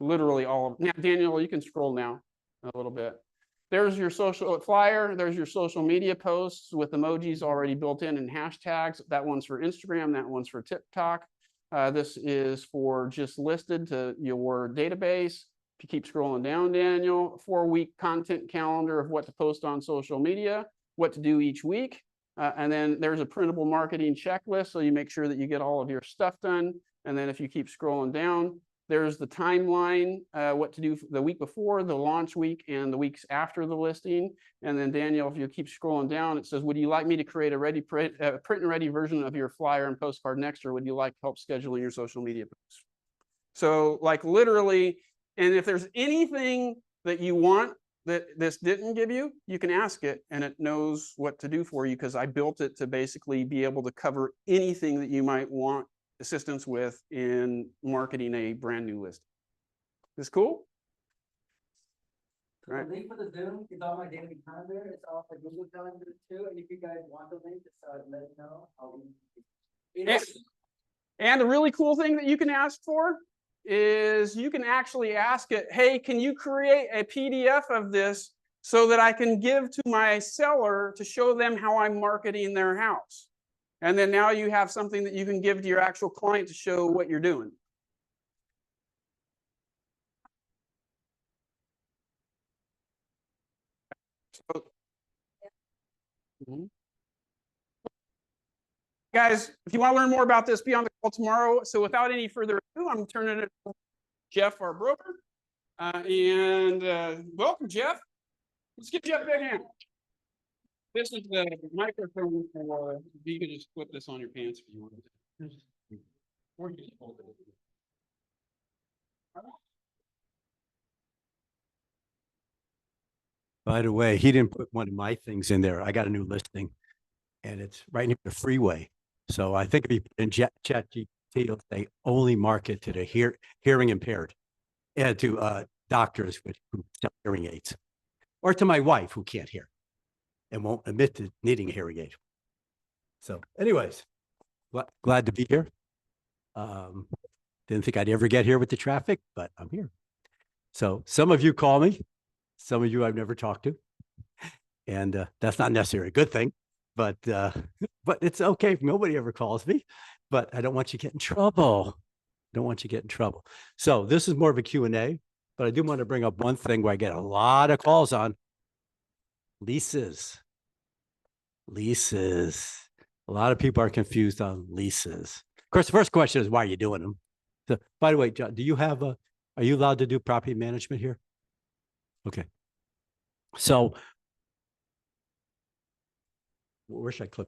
literally all of. Now, Daniel, you can scroll now a little bit. There's your social flyer. There's your social media posts with emojis already built in and hashtags. That one's for Instagram. That one's for TikTok. This is for just listed to your database. If you keep scrolling down, Daniel, 4-week content calendar of what to post on social media, what to do each week. And then there's a printable marketing checklist. So you make sure that you get all of your stuff done. And then if you keep scrolling down, there's the timeline, what to do the week before, the launch week, and the weeks after the listing. And then Daniel, if you keep scrolling down, it says, would you like me to create a print and ready version of your flyer and postcard next, or would you like help scheduling your social media posts? So like literally, and if there's anything that you want that this didn't give you, you can ask it and it knows what to do for you, because I built it to basically be able to cover anything that you might want assistance with in marketing a brand new list. This cool? The link for the Zoom is on my daily calendar. It's off the Google Calendar too. And if you guys want the link, just let us know. And the really cool thing that you can ask for is you can actually ask it, hey, can you create a PDF of this so that I can give to my seller to show them how I'm marketing their house? And then now you have something that you can give to your actual client to show what you're doing. Guys, if you want to learn more about this, be on the call tomorrow. So without any further ado, I'm turning it over to Jeff, our broker. Welcome, Jeff. Let's get Jeff back in. This is the microphone for, you can just flip this on your pants if you want to. Or you just hold it. By the way, he didn't put one of my things in there. I got a new listing and it's right near the freeway. So I think if you put in ChatGPT, it'll say only market to the hearing impaired and to doctors who sell hearing aids, or to my wife who can't hear and won't admit to needing a hearing aid. So anyways, glad to be here. Didn't think I'd ever get here with the traffic, but I'm here. So some of you call me, some of you I've never talked to, and that's not necessarily a good thing, but it's okay if nobody ever calls me, but I don't want you to get in trouble. Don't want you to get in trouble. So this is more of a Q&A, but I do want to bring up one thing where I get a lot of calls on leases. Leases. A lot of people are confused on leases. Of course, the first question is, why are you doing them? So, by the way, John, do you have are you allowed to do property management here? Okay. So where should I click?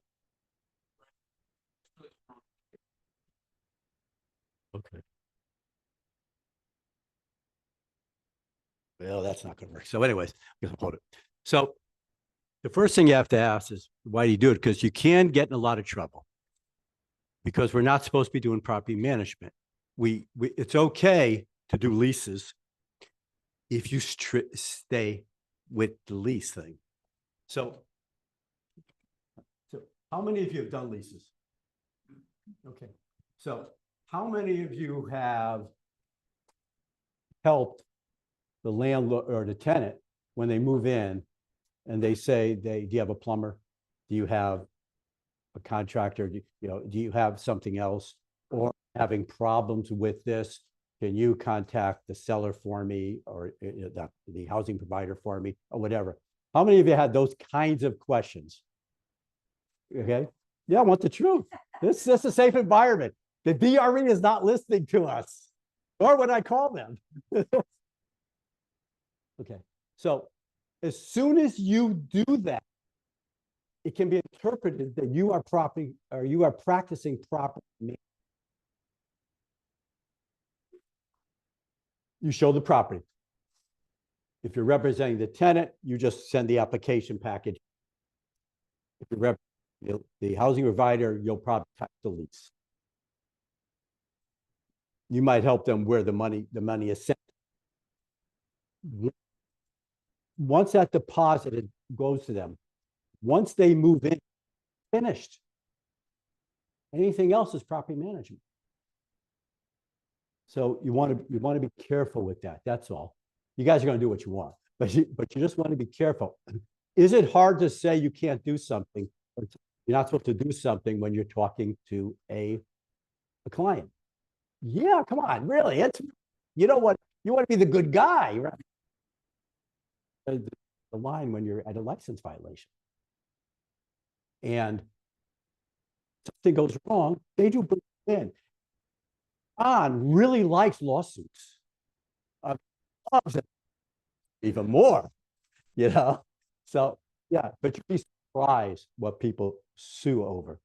Okay. Well, that's not going to work. So anyways, I'm going to hold it. So the first thing you have to ask is, why do you do it? Because you can get in a lot of trouble because we're not supposed to be doing property management. It's okay to do leases if you stay with the lease thing. So how many of you have done leases? Okay. So how many of you have helped the landlord or the tenant when they move in and they say, do you have a plumber? Do you have a contractor? Do you have something else, or having problems with this? Can you contact the seller for me, or the housing provider for me, or whatever? How many of you had those kinds of questions? Okay. Yeah, I want the truth. This is a safe environment. The DRE is not listening to us, nor would I call them. Okay, so as soon as you do that, it can be interpreted that you are practicing proper. You show the property. If you're representing the tenant, you just send the application package. If you're the housing provider, you'll probably type the lease. You might help them where the money is sent. Once that deposit goes to them, once they move in, finished. Anything else is property management. So you want to be careful with that. That's all. You guys are going to do what you want, but you just want to be careful. Is it hard to say you can't do something? You're not supposed to do something when you're talking to a client. Yeah, come on, really. You know what? You want to be the good guy, right? The line when you're at a license violation. And something goes wrong, they do bring it in. John really likes lawsuits. Loves it even more, you know? So, yeah, but you'd be surprised what people sue over.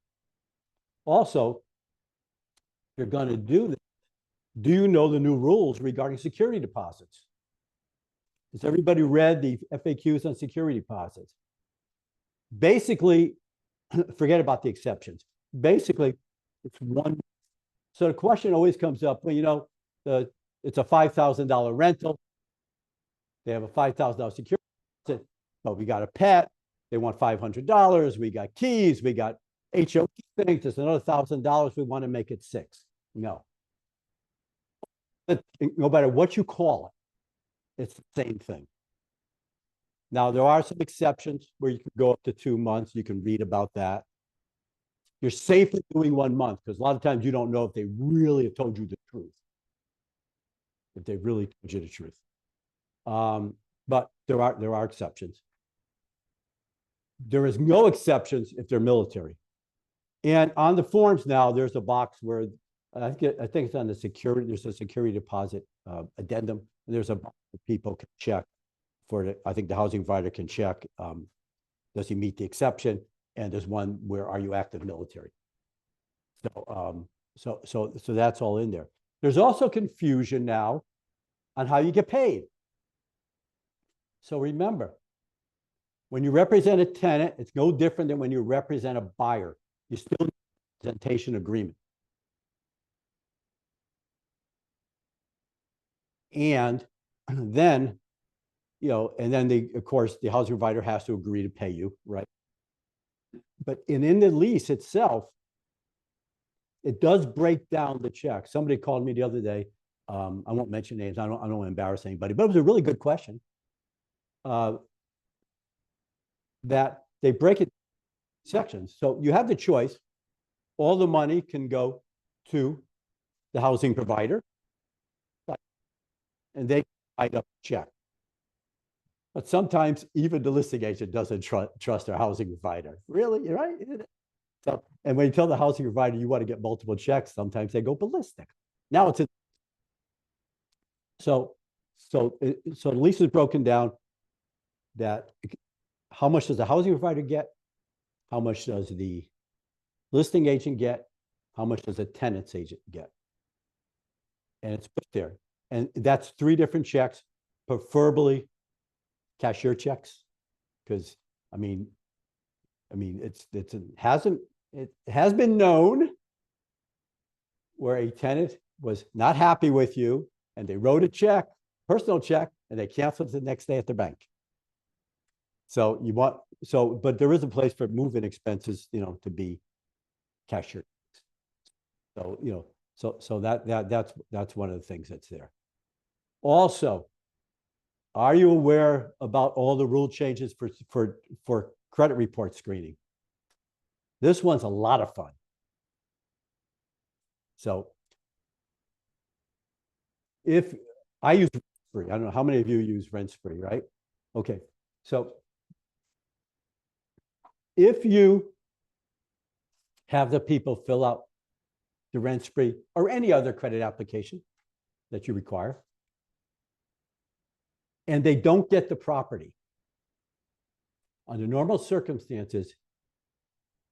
Also, you're going to do this. Do you know the new rules regarding security deposits? Has everybody read the FAQs on security deposits? Basically, forget about the exceptions. Basically, it's one. So the question always comes up, well, you know, it's a $5,000 rental. They have a $5,000 security deposit, but we got a pet. They want $500. We got keys. We got HOP things. There's another $1,000. We want to make it $6,000. No. No matter what you call it, it's the same thing. Now, there are some exceptions where you can go up to 2 months. You can read about that. You're safely doing 1 month because a lot of times you don't know if they really have told you the truth. If they really told you the truth. But there are exceptions. There is no exceptions if they're military. And on the forms now, there's a box where I think it's on the security. There's a security deposit addendum, and there's a box that people can check for it. I think the housing provider can check. Does he meet the exception? And there's one where are you active military? So that's all in there. There's also confusion now on how you get paid. So remember, when you represent a tenant, it's no different than when you represent a buyer. You still need a representation agreement. And then, you know, and then of course, the housing provider has to agree to pay you, right? But in the lease itself, it does break down the check. Somebody called me the other day. I won't mention names. I don't want to embarrass anybody, but it was a really good question. That they break it sections. So you have the choice. All the money can go to the housing provider, and they write up a check. But sometimes even the listing agent doesn't trust their housing provider. Really, right? So, and when you tell the housing provider you want to get multiple checks, sometimes they go ballistic. Now it's so the lease is broken down. That how much does the housing provider get? How much does the listing agent get? How much does the tenants agent get? And it's put there. And that's 3 different checks, preferably cashier checks, because I mean, it has been known where a tenant was not happy with you and they wrote a check, personal check, and they canceled it the next day at the bank. So but there is a place for move-in expenses, you know, to be cashier. So, you know, so that's one of the things that's there. Also, are you aware about all the rule changes for credit report screening? This one's a lot of fun. So if I use Rent-Free, I don't know how many of you use Rent-Free, right? Okay, so if you have the people fill out the rent spree or any other credit application that you require. And they don't get the property. Under normal circumstances,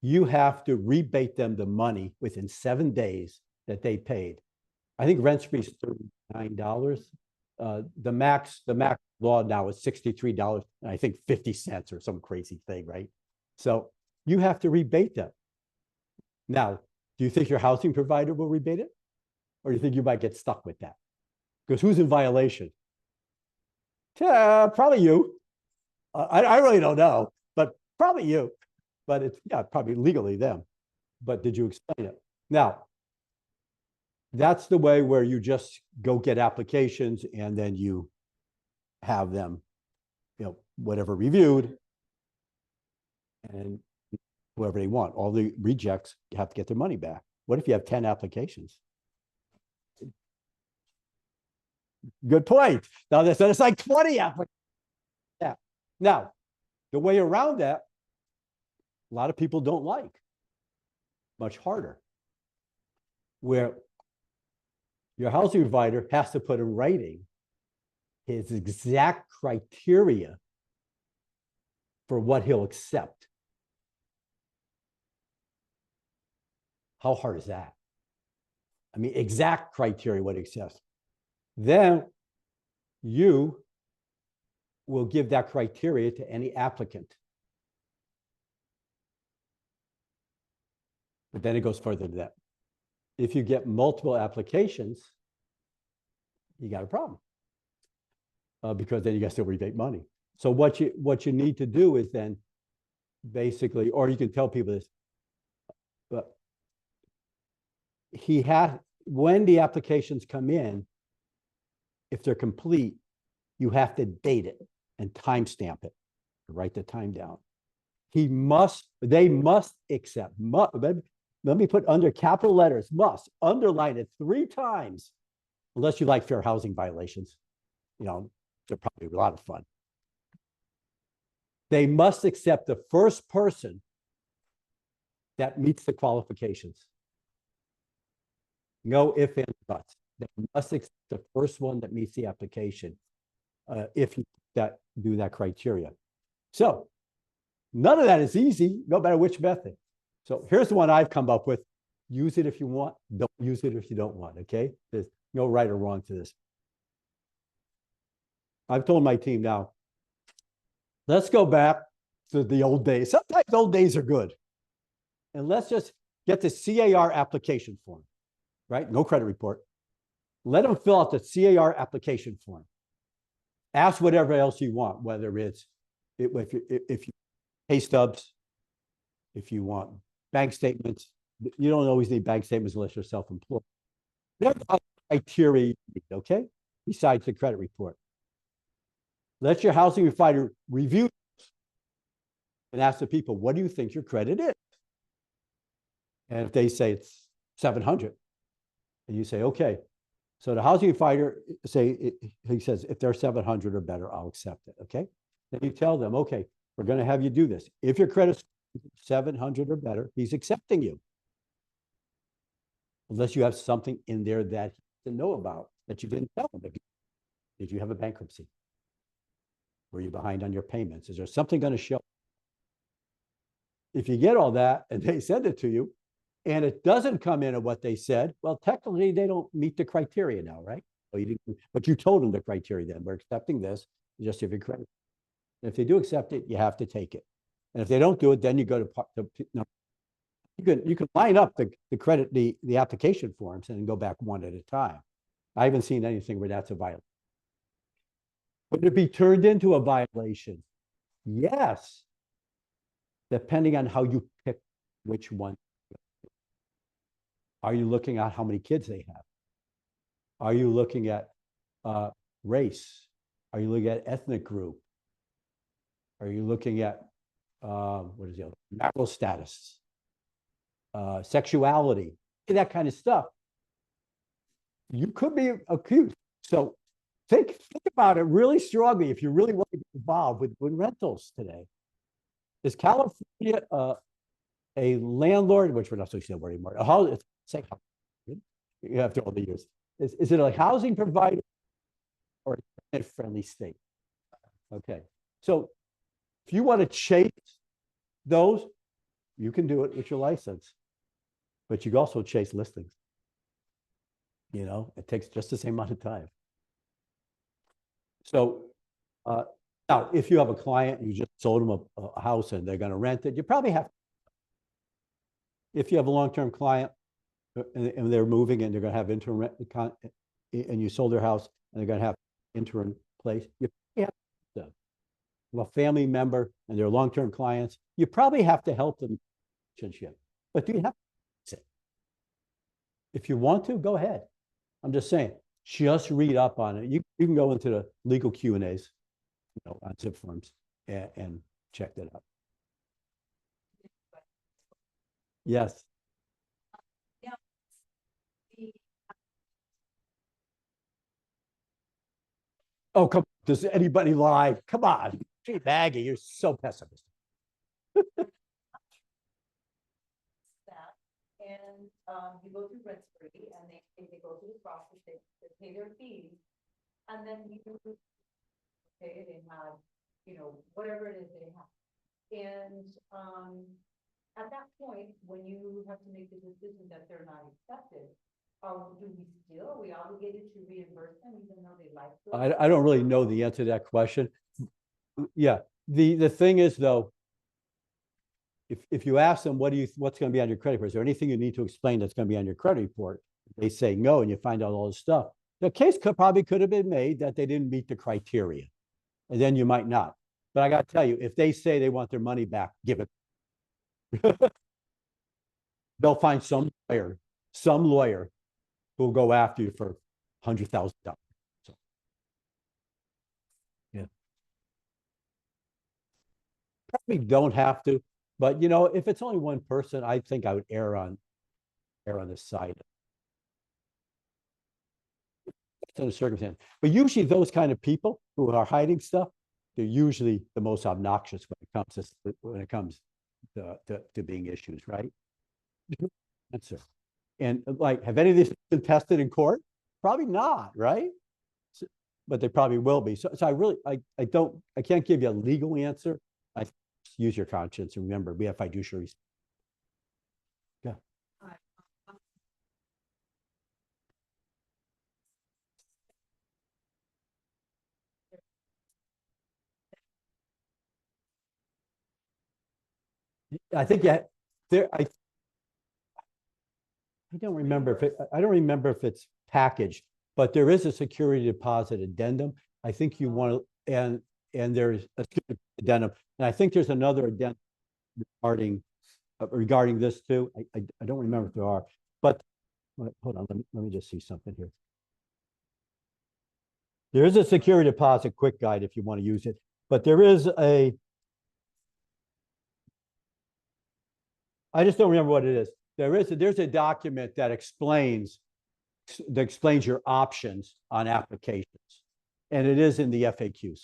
you have to rebate them the money within 7 days that they paid. I think rent spree is $39. The max law now is $63, and I think 50 cents or some crazy thing, right? So you have to rebate them. Now, do you think your housing provider will rebate it? Or do you think you might get stuck with that? Because who's in violation? Probably you. I really don't know, but probably you. But it's, yeah, probably legally them. But did you explain it? Now, that's the way where you just go get applications and then you have them, you know, whatever reviewed and whoever they want. All the rejects have to get their money back. What if you have 10 applications? Good point. Now it's like 20 applications. Yeah. Now, the way around that, a lot of people don't like. Much harder. Where your housing provider has to put in writing his exact criteria for what he'll accept. How hard is that? I mean, exact criteria what he accepts. Then you will give that criteria to any applicant. But then it goes further than that. If you get multiple applications, you got a problem. Because then you got to still rebate money. So what you need to do is then basically, or you can tell people this, but when the applications come in, if they're complete, you have to date it and timestamp it, write the time down. They must accept, let me put under capital letters, must, underline it 3 times, unless you like fair housing violations. You know, they're probably a lot of fun. They must accept the first person that meets the qualifications. No ifs, ands, buts. They must accept the first one that meets the application if you do that criteria. So none of that is easy, no matter which method. So here's the one I've come up with. Use it if you want, don't use it if you don't want, okay? There's no right or wrong to this. I've told my team now, let's go back to the old days. Sometimes old days are good. And let's just get the CAR application form, right? No credit report. Let them fill out the CAR application form. Ask whatever else you want, whether it's if you pay stubs, if you want bank statements. You don't always need bank statements unless you're self-employed. There's other criteria you need, okay? Besides the credit report. Let your housing provider review and ask the people, what do you think your credit is? And if they say it's 700, and you say, okay. So the housing provider he says, if they're 700 or better, I'll accept it, okay? Then you tell them, okay, we're gonna have you do this. If your credit's 700 or better, he's accepting you. Unless you have something in there that he didn't know about, that you didn't tell him. Did you have a bankruptcy? Were you behind on your payments? Is there something going to show? If you get all that and they send it to you and it doesn't come in at what they said, well, technically they don't meet the criteria now, right? So you didn't, but you told them the criteria then. We're accepting this, just give you credit. And if they do accept it, you have to take it. And if they don't do it, then you go to no, you can line up the application forms and go back one at a time. I haven't seen anything where that's a violation. Would it be turned into a violation? Yes. Depending on how you pick which one. Are you looking at how many kids they have? Are you looking at race? Are you looking at ethnic group? Are you looking at what is the other? Marital status, sexuality, that kind of stuff? You could be accused. So think about it really strongly if you really want to get involved with rentals today. Is California a landlord, which we're not supposed to say word anymore, a house, say, you have to all the years. Is it a housing provider or a friendly state? Okay, so if you want to chase those, you can do it with your license, but you can also chase listings. You know, it takes just the same amount of time. So now, if you have a client, you just sold them a house and they're going to rent it, you probably have. If you have a long-term client and they're moving and they're going to have interim rent, and you sold their house and they're going to have interim place, you have them. A family member and their long-term clients, you probably have to help them relationship. But do you have to? If you want to, go ahead. I'm just saying, just read up on it. You can go into the legal Q&As, you know, on zip forms and check that out. Yes. Oh, come, does anybody lie? Come on. Gee, Maggie, you're so pessimistic. That, and, you go through registry and they go through the process, they pay their fees. And then you pay, they have, you know, whatever it is they have. And, at that point, when you have to make the decision that they're not accepted, are we obligated to reimburse them even though they like? I don't really know the answer to that question. Yeah, the thing is though, if you ask them, what's going to be on your credit report? Is there anything you need to explain that's going to be on your credit report? They say no, and you find out all this stuff. The case could have been made that they didn't meet the criteria, and then you might not. But I got to tell you, if they say they want their money back, give it. They'll find some lawyer who'll go after you for $100,000. So, yeah. Probably don't have to, but you know, if it's only one person, I think I would err on the side. In a circumstance, but usually those kind of people who are hiding stuff, they're usually the most obnoxious when it comes to being issues, right? Answer. And like, have any of these been tested in court? Probably not, right? So, but they probably will be. So I can't give you a legal answer. I use your conscience and remember, we have fiduciaries. Yeah. I think I don't remember if it's packaged, but there is a security deposit addendum. I think you want to, and there's a addendum, and I think there's another addendum regarding this too. I don't remember if there are, but hold on, let me just see something here. There is a security deposit quick guide if you want to use it, but there is I just don't remember what it is. There's a document that explains your options on applications, and it is in the FAQs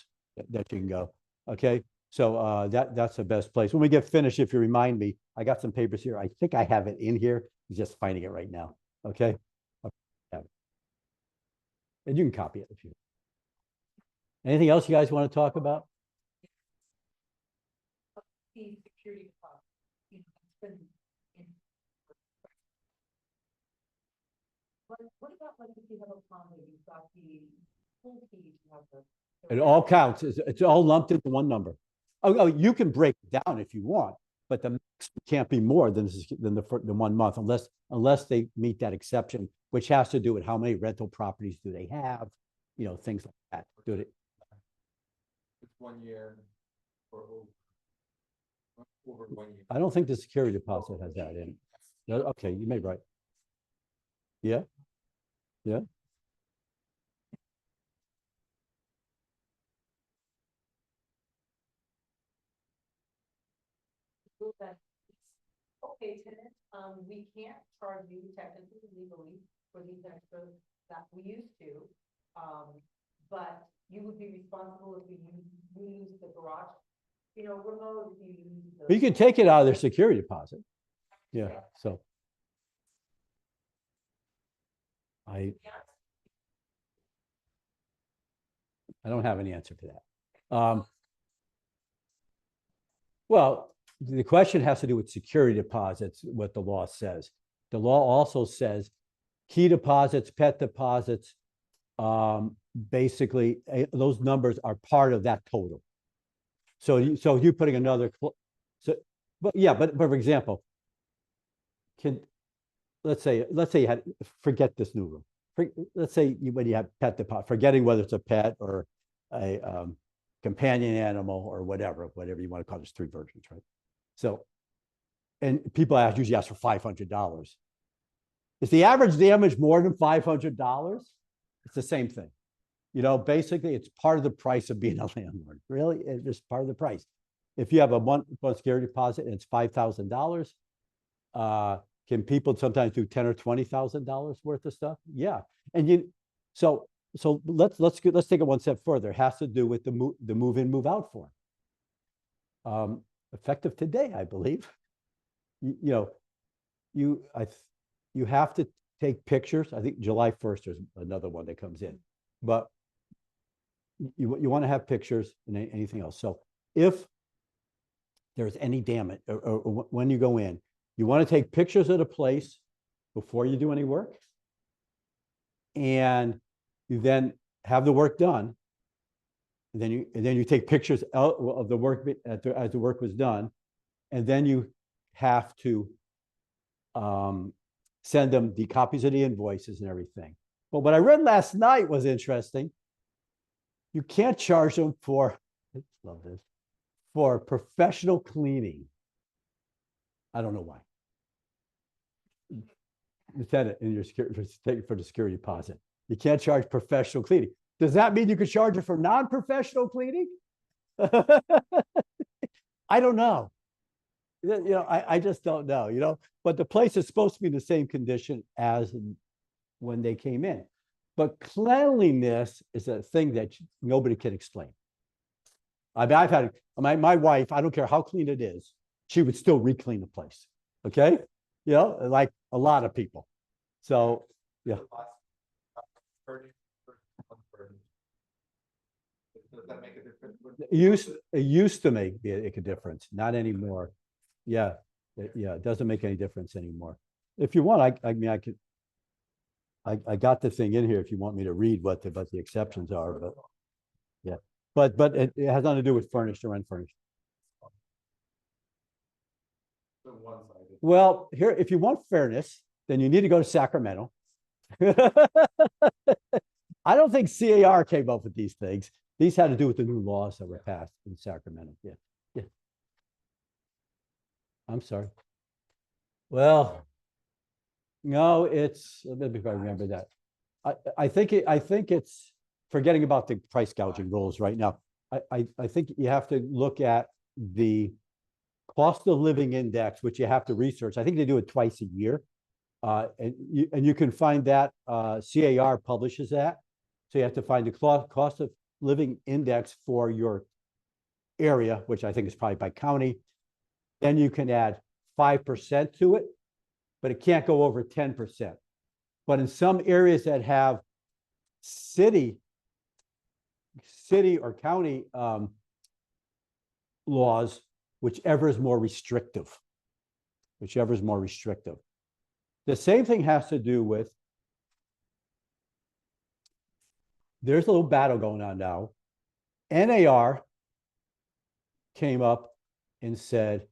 that you can go. Okay, so that's the best place. When we get finished, if you remind me, I got some papers here. I think I have it in here. I'm just finding it right now. Okay, and you can copy it if you. Anything else you guys want to talk about? The security deposit, you know, it's been what about like if you have a condo, you've got the full fee, you have the. It all counts. It's all lumped into one number. Oh, you can break it down if you want, but the max can't be more than the 1 month unless they meet that exception, which has to do with how many rental properties do they have, you know, things like that. It's 1 year or over 1 year. I don't think the security deposit has that in. Okay, you may be right. Yeah. Yeah. Okay, tenant, we can't charge you technically legally for these extras that we used to. But you would be responsible if we use the garage, you know, remote, if you use the. But you can take it out of their security deposit. Yeah, so. I don't have any answer to that. Well, the question has to do with security deposits, what the law says. The law also says key deposits, pet deposits, basically, those numbers are part of that total. So you're putting another, but yeah, but for example, let's say you had, forget this new rule. Let's say when you have pet deposit, forgetting whether it's a pet or a companion animal or whatever you want to call it, there's 3 versions, right? So, and people usually ask for $500. Is the average damage more than $500? It's the same thing. You know, basically it's part of the price of being a landlord. Really, it's just part of the price. If you have a month security deposit and it's $5,000, can people sometimes do $10,000 or $20,000 worth of stuff? Yeah, and so let's take it one step further. It has to do with the move in, move out form. Effective today, I believe. You have to take pictures. I think July 1st there's another one that comes in, but you want to have pictures and anything else. So if there's any damage or when you go in, you want to take pictures of the place before you do any work, and you then have the work done. And then you take pictures of the work as the work was done, and then you have to send them the copies of the invoices and everything. But what I read last night was interesting. You can't charge them for, I love this, for professional cleaning. I don't know why. Lieutenant, in your security for the security deposit, you can't charge professional cleaning. Does that mean you could charge it for non-professional cleaning? I don't know. I just don't know, but the place is supposed to be in the same condition as when they came in. But cleanliness is a thing that nobody can explain. I mean, I've had my wife, I don't care how clean it is, she would still re-clean the place. Okay. Like a lot of people. So, yeah. Does that make a difference? It used to make a difference, not anymore. Yeah. It doesn't make any difference anymore. If you want, I got the thing in here if you want me to read what the exceptions are, but yeah. But it has nothing to do with furnished or unfurnished. Well, here, if you want fairness, then you need to go to Sacramento. I don't think CAR came up with these things. These had to do with the new laws that were passed in Sacramento. Yeah. I'm sorry. Well, no, it's, let me remember that. I think it's forgetting about the price gouging rules right now. I think you have to look at the cost of living index, which you have to research. I think they do it twice a year. And you can find that CAR publishes that. So you have to find the cost of living index for your area, which I think is probably by county. Then you can add 5% to it, but it can't go over 10%. But in some areas that have city or county laws, whichever is more restrictive. The same thing has to do with, there's a little battle going on now. NAR came up and said,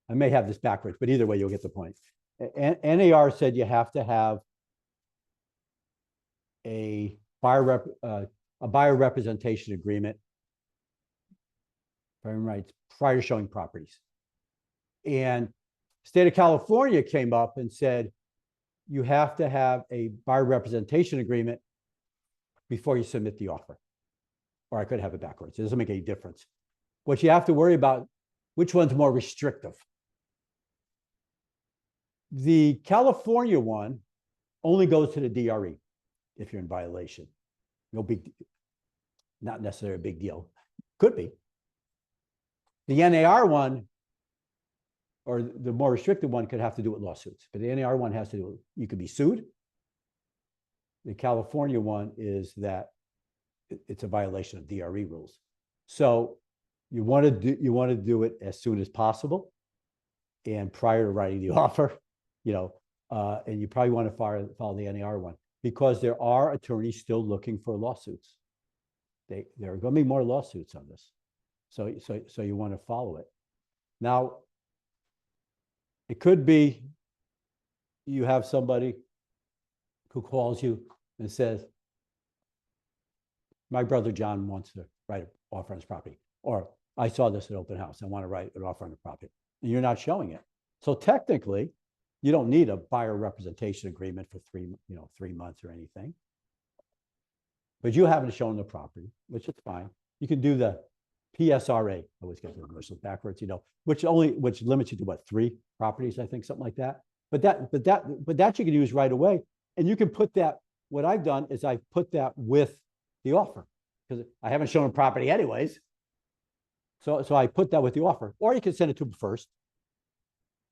I may have this backwards, but either way, you'll get the point. NAR said you have to have a buyer representation agreement, if I'm right, prior to showing properties. And state of California came up and said, you have to have a buyer representation agreement before you submit the offer. Or I could have it backwards. It doesn't make any difference. What you have to worry about, which one's more restrictive? The California one only goes to the DRE if you're in violation. No big, not necessarily a big deal. Could be. The NAR one or the more restricted one could have to do with lawsuits, but the NAR one has to do, you could be sued. The California one is that it's a violation of DRE rules. So you want to do it as soon as possible and prior to writing the offer, and you probably want to follow the NAR one, because there are attorneys still looking for lawsuits. There are going to be more lawsuits on this. So you want to follow it. Now, it could be you have somebody who calls you and says, my brother John wants to write an offer on his property, or I saw this at open house, I want to write an offer on the property, and you're not showing it. So technically, you don't need a buyer representation agreement for 3 months or anything. But you haven't shown the property, which is fine. You can do the PSRA. I always get the initials backwards, which limits you to what, 3 properties, I think, something like that. But that you can use right away. And you can put that, what I've done is I've put that with the offer, because I haven't shown a property anyways. So I put that with the offer, or you can send it to them first,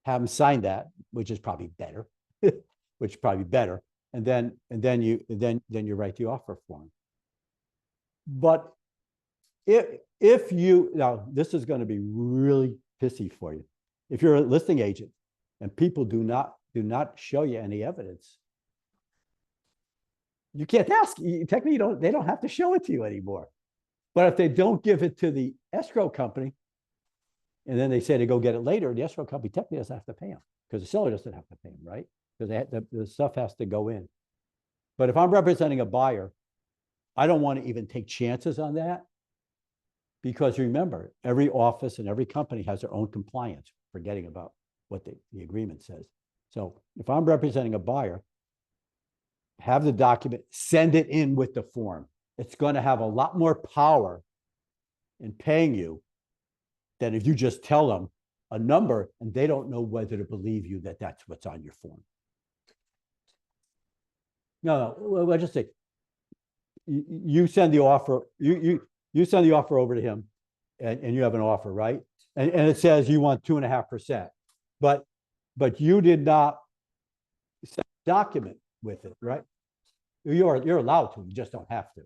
have them sign that, which is probably better, and then you write the offer for them. But if you, now this is going to be really pissy for you. If you're a listing agent and people do not show you any evidence, you can't ask. Technically, they don't have to show it to you anymore. But if they don't give it to the escrow company, and then they say to go get it later, the escrow company technically doesn't have to pay them, because the seller doesn't have to pay them, right? Because the stuff has to go in. But if I'm representing a buyer, I don't want to even take chances on that, because remember, every office and every company has their own compliance, forgetting about what the agreement says. So if I'm representing a buyer, have the document, send it in with the form. It's going to have a lot more power in paying you than if you just tell them a number and they don't know whether to believe you that that's what's on your form. No, well, just say, you send the offer, you send the offer over to him, and you have an offer, right? And it says you want 2.5%, but you did not send a document with it, right? You're allowed to, you just don't have to.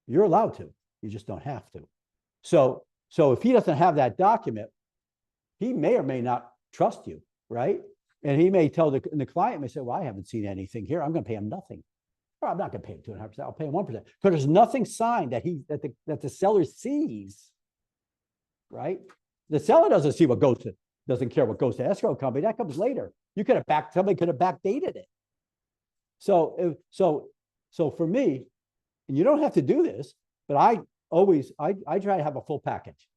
You're allowed to, you just don't have to. So if he doesn't have that document, he may or may not trust you, right? And he may tell the client may say, well, I haven't seen anything here, I'm going to pay him nothing. Or I'm not going to pay him 2.5%, I'll pay him 1%. Because there's nothing signed that the seller sees, right? The seller doesn't see what goes to, doesn't care what goes to escrow company, that comes later. Somebody could have backdated it. So for me, and you don't have to do this, but I try to have a full package.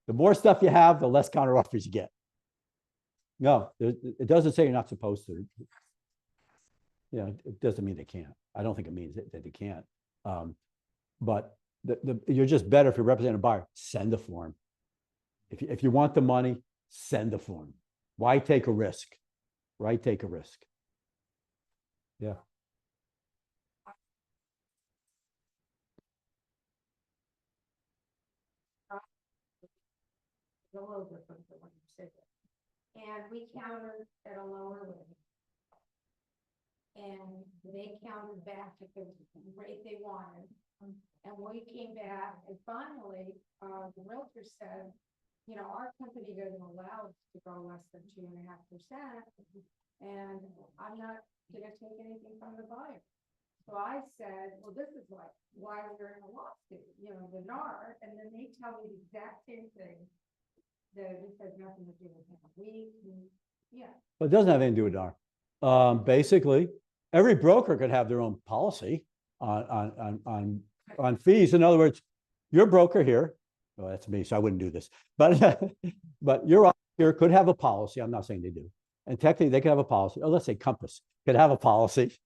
The more stuff you have, the less counter offers you get. No, it doesn't say you're not supposed to. It doesn't mean they can't. I don't think it means that they can't. But you're just better if you're representing a buyer, send the form. If you want the money, send the form. Why take a risk? Why take a risk? Yeah. A little different than what you said. And we countered at a lower rate. And they countered back at the rate they wanted. And we came back and finally, the realtor said, our company doesn't allow us to go less than 2.5%. And I'm not gonna take anything from the buyer. So I said, well, this is like why we're in a lawsuit, the NAR, and then they tell me the exact same thing. That this has nothing to do with him. But it doesn't have anything to do with NAR. Basically, every broker could have their own policy on fees. In other words, your broker here, well, that's me, so I wouldn't do this. But your office here could have a policy. I'm not saying they do. And technically, they could have a policy. Or let's say Compass could have a policy,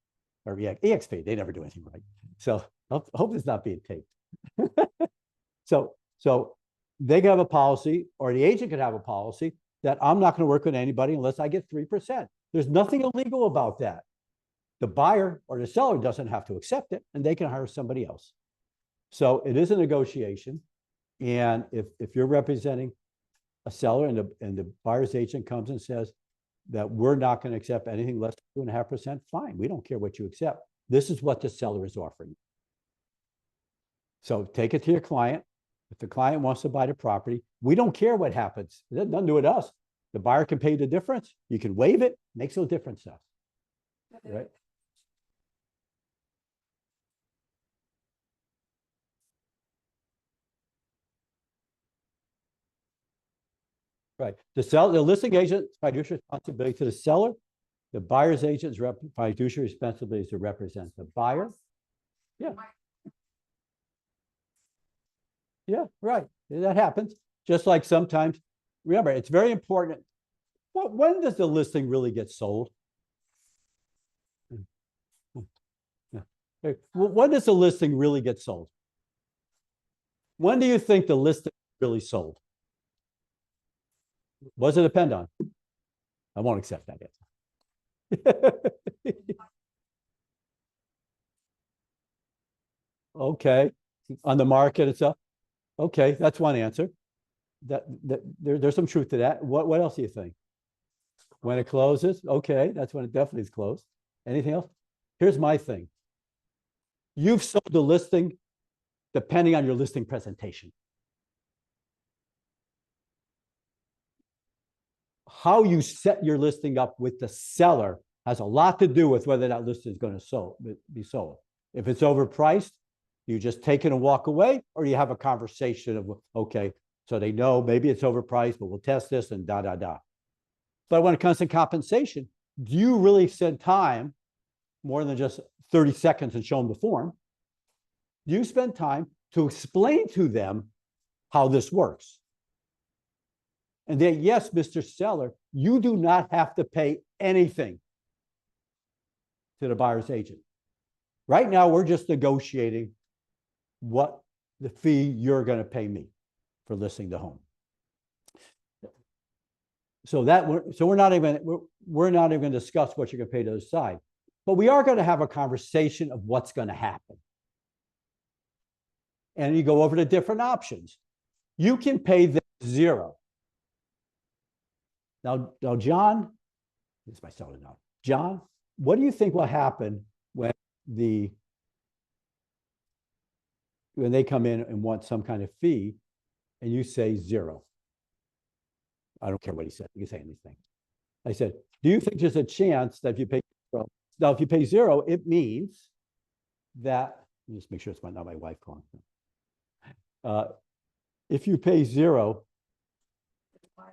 or EXP. They never do anything right. So I hope it's not being taped. So they could have a policy, or the agent could have a policy that I'm not going to work with anybody unless I get 3%. There's nothing illegal about that. The buyer or the seller doesn't have to accept it, and they can hire somebody else. So it is a negotiation. And if you're representing a seller and the buyer's agent comes and says that we're not going to accept anything less than 2.5%, fine. We don't care what you accept. This is what the seller is offering. So take it to your client. If the client wants to buy the property, we don't care what happens. It has nothing to do with us. The buyer can pay the difference. You can waive it. Makes no difference to us. Right? Right. The listing agent's fiduciary responsibility to the seller. The buyer's agent's fiduciary responsibility is to represent the buyer. Yeah. Yeah, right. That happens. Just like sometimes, remember, it's very important. When does the listing really get sold? Yeah. When does the listing really get sold? When do you think the listing really sold? What does it depend on? I won't accept that answer. Okay, on the market itself. Okay, that's one answer. There's some truth to that. What else do you think? When it closes, okay, that's when it definitely is closed. Anything else? Here's my thing. You've sold the listing depending on your listing presentation. How you set your listing up with the seller has a lot to do with whether that listing is going to be sold. If it's overpriced, you just take it and walk away, or you have a conversation of, okay, so they know maybe it's overpriced, but we'll test this and da, da, da. But when it comes to compensation, do you really spend time more than just 30 seconds and show them the form? Do you spend time to explain to them how this works? And then, yes, Mr. Seller, you do not have to pay anything to the buyer's agent. Right now, we're just negotiating what the fee you're going to pay me for listing the home. So we're not even going to discuss what you're going to pay to the side, but we are going to have a conversation of what's going to happen. And you go over the different options. You can pay them zero. Now, John, this is my seller now. John, what do you think will happen when they come in and want some kind of fee and you say zero? I don't care what he said. You can say anything. I said, do you think there's a chance that if you pay zero? Now, if you pay zero, it means that, just make sure it's not my wife calling. If you pay zero,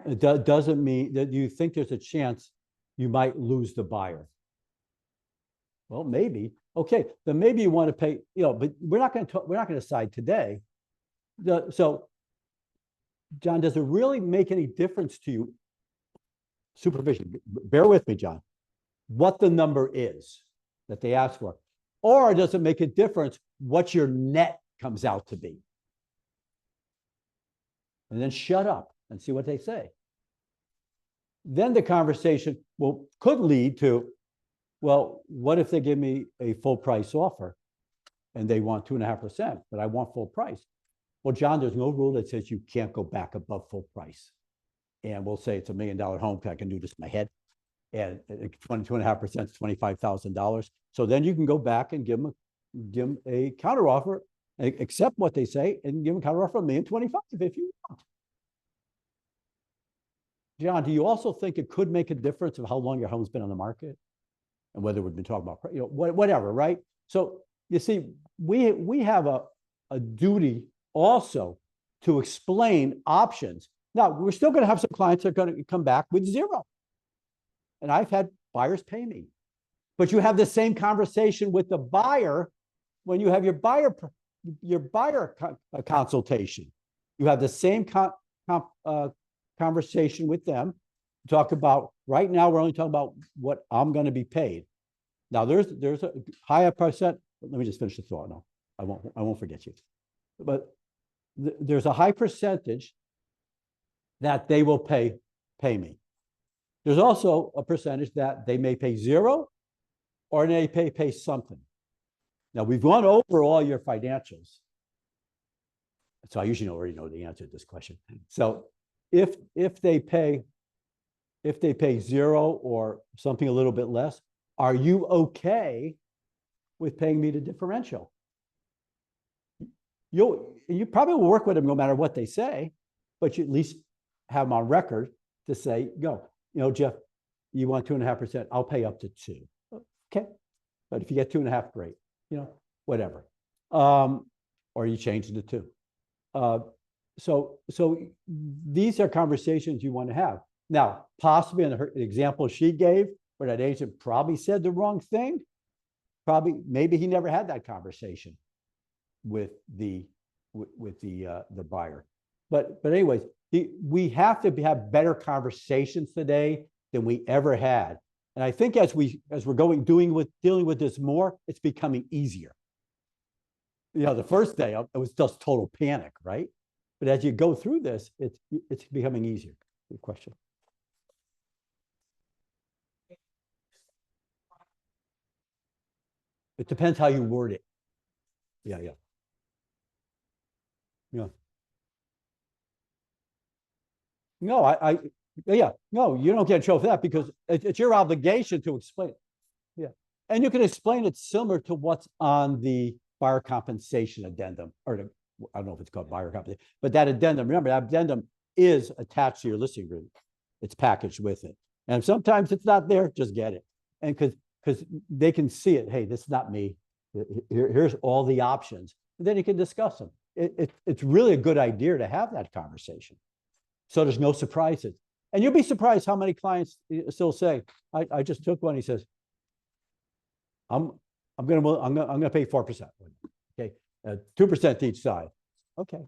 it doesn't mean that you think there's a chance you might lose the buyer. Well, maybe. Okay, then maybe you want to pay, but we're not going to decide today. So, John, does it really make any difference to you? Supervision, bear with me, John, what the number is that they ask for, or does it make a difference what your net comes out to be? And then shut up and see what they say. Then the conversation could lead to, well, what if they give me a full price offer and they want 2.5%, but I want full price? Well, John, there's no rule that says you can't go back above full price. And we'll say it's $1 million home, I can do this in my head. And 2.5% is $25,000. So then you can go back and give them a counter offer, accept what they say, and give them a counter offer of $1,025,000 if you want. John, do you also think it could make a difference of how long your home's been on the market? And whether we've been talking about, whatever, right? So you see, we have a duty also to explain options. Now, we're still going to have some clients that are going to come back with zero. And I've had buyers pay me. But you have the same conversation with the buyer when you have your buyer consultation. You have the same conversation with them. Talk about, right now, we're only talking about what I'm going to be paid. Now, there's a higher percent. Let me just finish the thought. No, I won't forget you. But there's a high percentage that they will pay me. There's also a percentage that they may pay zero or they pay something. Now, we've gone over all your financials. So I usually already know the answer to this question. So if they pay, if they pay zero or something a little bit less, are you okay with paying me the differential? You probably will work with them no matter what they say, but you at least have them on record to say, go, you know, Jeff, you want 2.5%, I'll pay up to 2. Okay. But if you get 2.5, great, you know, whatever. Or you change it to 2. So these are conversations you want to have. Now, possibly in the example she gave, where that agent probably said the wrong thing, maybe he never had that conversation with the buyer. But anyways, we have to have better conversations today than we ever had. And I think as we're dealing with this more, it's becoming easier. You know, the first day it was just total panic, right? But as you go through this, it's becoming easier. Good question. It depends how you word it. Yeah. No, no, you don't get in trouble for that because it's your obligation to explain it. Yeah. And you can explain it similar to what's on the buyer compensation addendum, or I don't know if it's called buyer compensation, but that addendum, remember that addendum is attached to your listing agreement. It's packaged with it. And sometimes it's not there, just get it. And because they can see it, hey, this is not me. Here's all the options. And then you can discuss them. It's really a good idea to have that conversation. So there's no surprises. And you'll be surprised how many clients still say, I just took one. He says, I'm gonna pay 4%. Okay, 2% each side. Okay.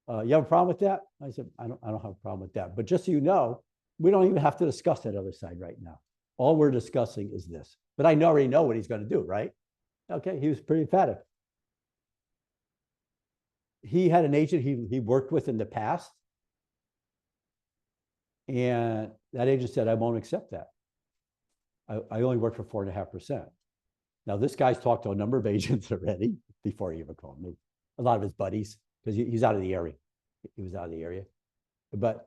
You have a problem with that? I said, I don't have a problem with that. But just so you know, we don't even have to discuss that other side right now. All we're discussing is this. But I already know what he's going to do, right? Okay, he was pretty emphatic. He had an agent he worked with in the past. And that agent said, I won't accept that. I only work for 4.5%. Now, this guy's talked to a number of agents already before he ever called me. A lot of his buddies, because he's out of the area. He was out of the area. And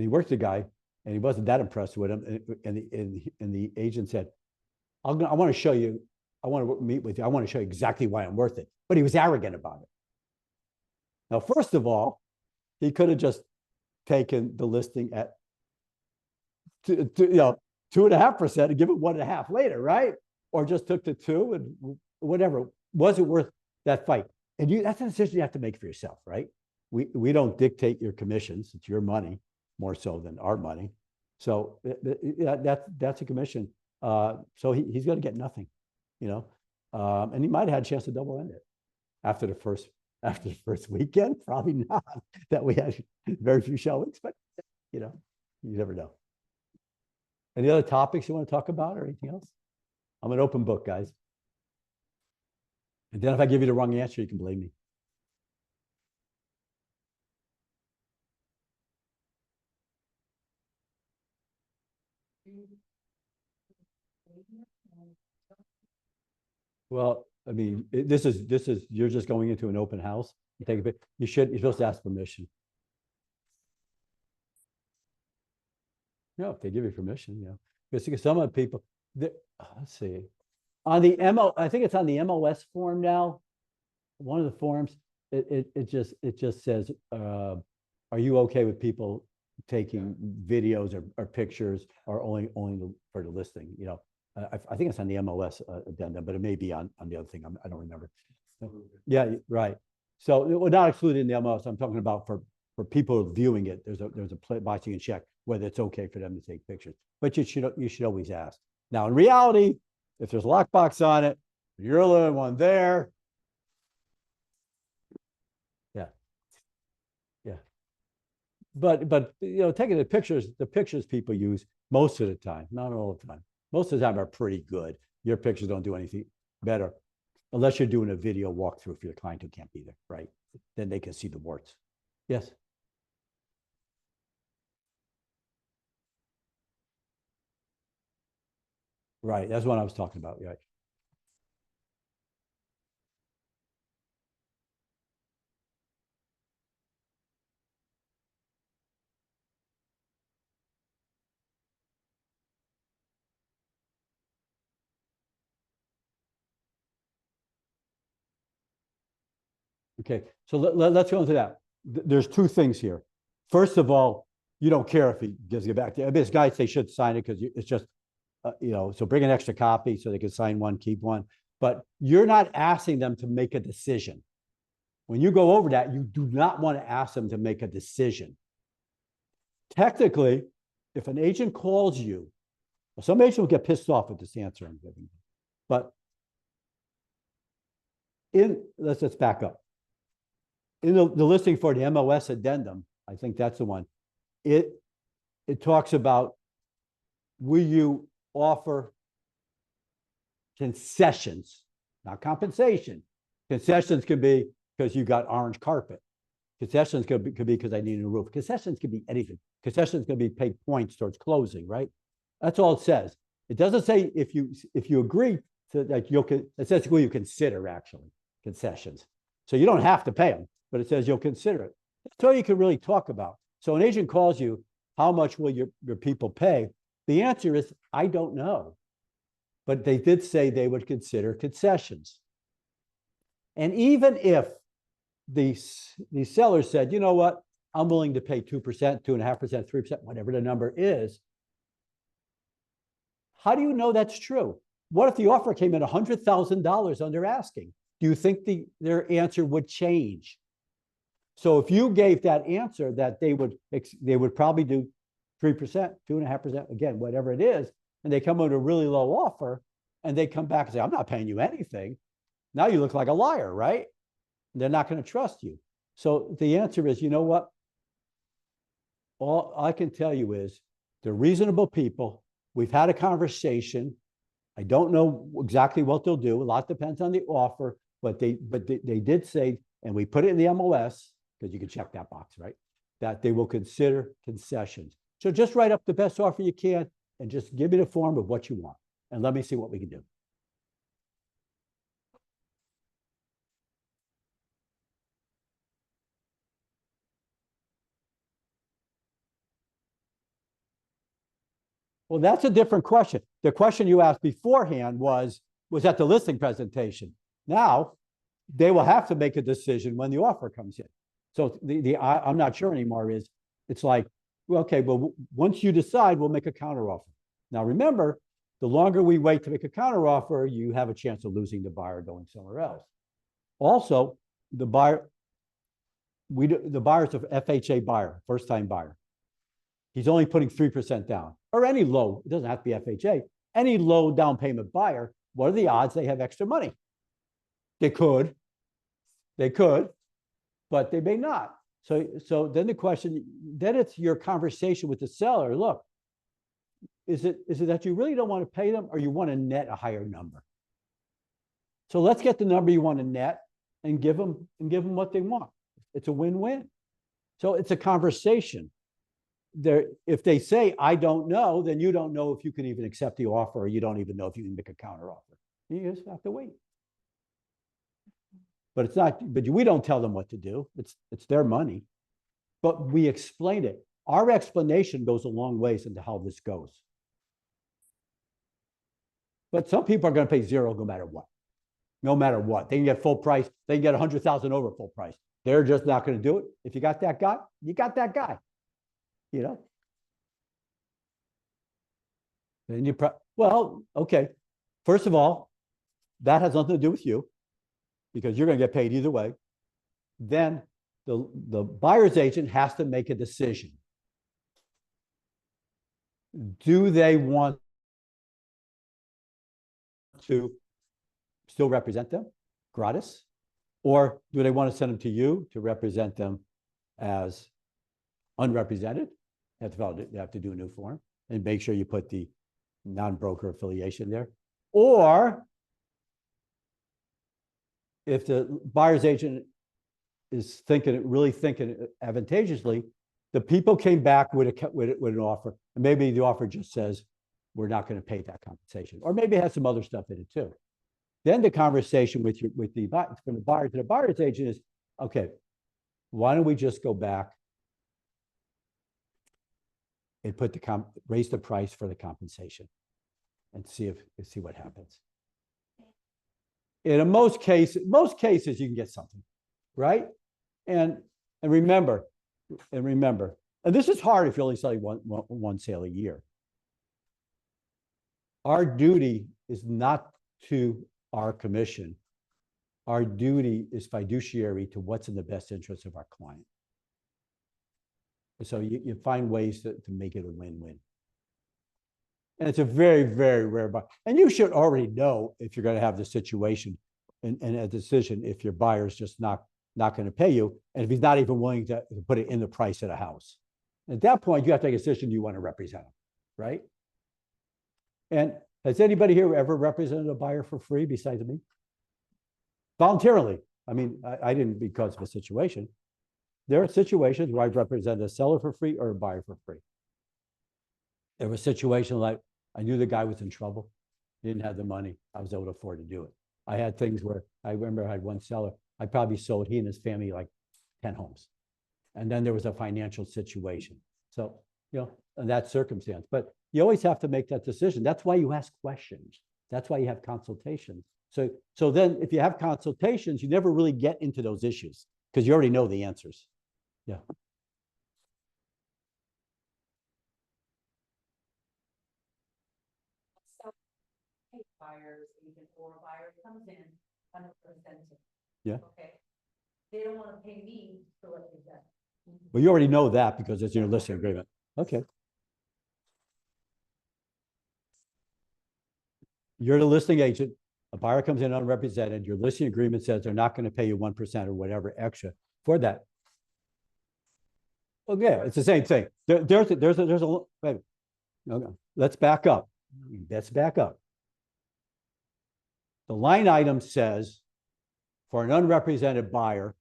he worked the guy, and he wasn't that impressed with him. And the agent said, I want to show you, I want to meet with you. I want to show you exactly why I'm worth it. But he was arrogant about it. Now, first of all, he could have just taken the listing at 2.5% and give it 1.5 later, right? Or just took the 2 and whatever. Was it worth that fight? And that's a decision you have to make for yourself, right? We don't dictate your commissions. It's your money more so than our money. So that's a commission. So he's going to get nothing, you know. And he might have had a chance to double end it after the first weekend. Probably not. That we had very few showings, but you know, you never know. Any other topics you want to talk about or anything else? I'm an open book, guys. And then if I give you the wrong answer, you can blame me. Well, I mean, this is you're just going into an open house. You take a bit. You're supposed to ask permission. No, if they give you permission, you know, because some of the people, let's see, on the I think it's on the MLS form now. One of the forms, it just says, are you okay with people taking videos or pictures or only for the listing? You know, I think it's on the MLS addendum, but it may be on the other thing. I don't remember. Yeah, right. So we're not excluding the MLS. I'm talking about for people viewing it. There's a box you can check whether it's okay for them to take pictures. But you should always ask. Now, in reality, if there's a lockbox on it, you're the only one there. Yeah. But you know, taking the pictures people use most of the time, not all the time. Most of the time are pretty good. Your pictures don't do anything better unless you're doing a video walkthrough for your client who can't be there, right? Then they can see the warts. Yes. Right. That's what I was talking about. Right. Okay, so let's go into that. There's two things here. First of all, you don't care if he gives it back to you. I mean, this guys, they should sign it because it's just, so bring an extra copy so they can sign one, keep one. But you're not asking them to make a decision. When you go over that, you do not want to ask them to make a decision. Technically, if an agent calls you, well, some agents will get pissed off with this answer I'm giving you. But let's back up. In the listing for the MOS addendum, I think that's the one. It talks about, will you offer concessions, not compensation. Concessions could be because you got orange carpet. Concessions could be because I need a new roof. Concessions could be anything. Concessions could be paid points towards closing, right? That's all it says. It doesn't say if you agree to, like, it says will you consider actually concessions. So you don't have to pay them, but it says you'll consider it. That's all you can really talk about. So an agent calls you, how much will your people pay? The answer is, I don't know. But they did say they would consider concessions. And even if the seller said, you know what, I'm willing to pay 2%, 2.5%, 3%, whatever the number is, how do you know that's true? What if the offer came in $100,000 under asking? Do you think their answer would change? So if you gave that answer that they would probably do 3%, 2.5%, again, whatever it is, and they come with a really low offer, and they come back and say, I'm not paying you anything. Now you look like a liar, right? They're not going to trust you. So the answer is, you know what? All I can tell you is they're reasonable people. We've had a conversation. I don't know exactly what they'll do. A lot depends on the offer, but they did say, and we put it in the MOS, because you can check that box, right? That they will consider concessions. So just write up the best offer you can and just give me the form of what you want. And let me see what we can do. Well, that's a different question. The question you asked beforehand was at the listing presentation. Now, they will have to make a decision when the offer comes in. So I'm not sure anymore is, it's like, well, okay, well, once you decide, we'll make a counteroffer. Now, remember, the longer we wait to make a counteroffer, you have a chance of losing the buyer going somewhere else. Also, the buyer's an FHA buyer, first-time buyer. He's only putting 3% down, or any low, it doesn't have to be FHA, any low down payment buyer. What are the odds they have extra money? They could, but they may not. So then the question, then it's your conversation with the seller. Look, is it that you really don't want to pay them, or you want to net a higher number? So let's get the number you want to net and give them what they want. It's a win-win. So it's a conversation. If they say, I don't know, then you don't know if you can even accept the offer, or you don't even know if you can make a counter offer. You just have to wait. But it's not, but we don't tell them what to do. It's their money. But we explain it. Our explanation goes a long ways into how this goes. But some people are going to pay zero no matter what. No matter what. They can get full price. They can get 100,000 over full price. They're just not going to do it. If you got that guy, you got that guy. You know? Then well, okay. First of all, that has nothing to do with you, because you're going to get paid either way. Then the buyer's agent has to make a decision. Do they want to still represent them gratis? Or do they want to send them to you to represent them as unrepresented? They have to do a new form and make sure you put the non-broker affiliation there. Or if the buyer's agent is really thinking advantageously, the people came back with an offer, and maybe the offer just says, we're not going to pay that compensation. Or maybe it has some other stuff in it too. Then the conversation from the buyer to the buyer's agent is, okay, why don't we just go back and raise the price for the compensation and see what happens. In most cases, you can get something. right? And remember, and this is hard if you're only selling one sale a year. Our duty is not to our commission. Our duty is fiduciary to what's in the best interest of our client. So you find ways to make it a win-win. And it's a very, very rare buy. And you should already know if you're going to have the situation and a decision if your buyer's just not going to pay you, and if he's not even willing to put it in the price of the house. At that point, you have to make a decision you want to represent him, right? And has anybody here ever represented a buyer for free besides me? Voluntarily. I mean, I didn't because of a situation. There are situations where I've represented a seller for free or a buyer for free. There was a situation like I knew the guy was in trouble, didn't have the money, I was able to afford to do it. I had things where I remember I had one seller, I probably sold he and his family like 10 homes. And then there was a financial situation. So, you know, in that circumstance, but you always have to make that decision. That's why you ask questions. That's why you have consultations. So then if you have consultations, you never really get into those issues because you already know the answers. Yeah. Buyer's agent or a buyer comes in unrepresented. Yeah. Okay. They don't want to pay me to represent. Well, you already know that because it's in your listing agreement. Okay. You're the listing agent. A buyer comes in unrepresented. Your listing agreement says they're not going to pay you 1% or whatever extra for that. Well, yeah, it's the same thing. There's a wait, okay. Let's back up. Let's back up. The line item says for an unrepresented buyer,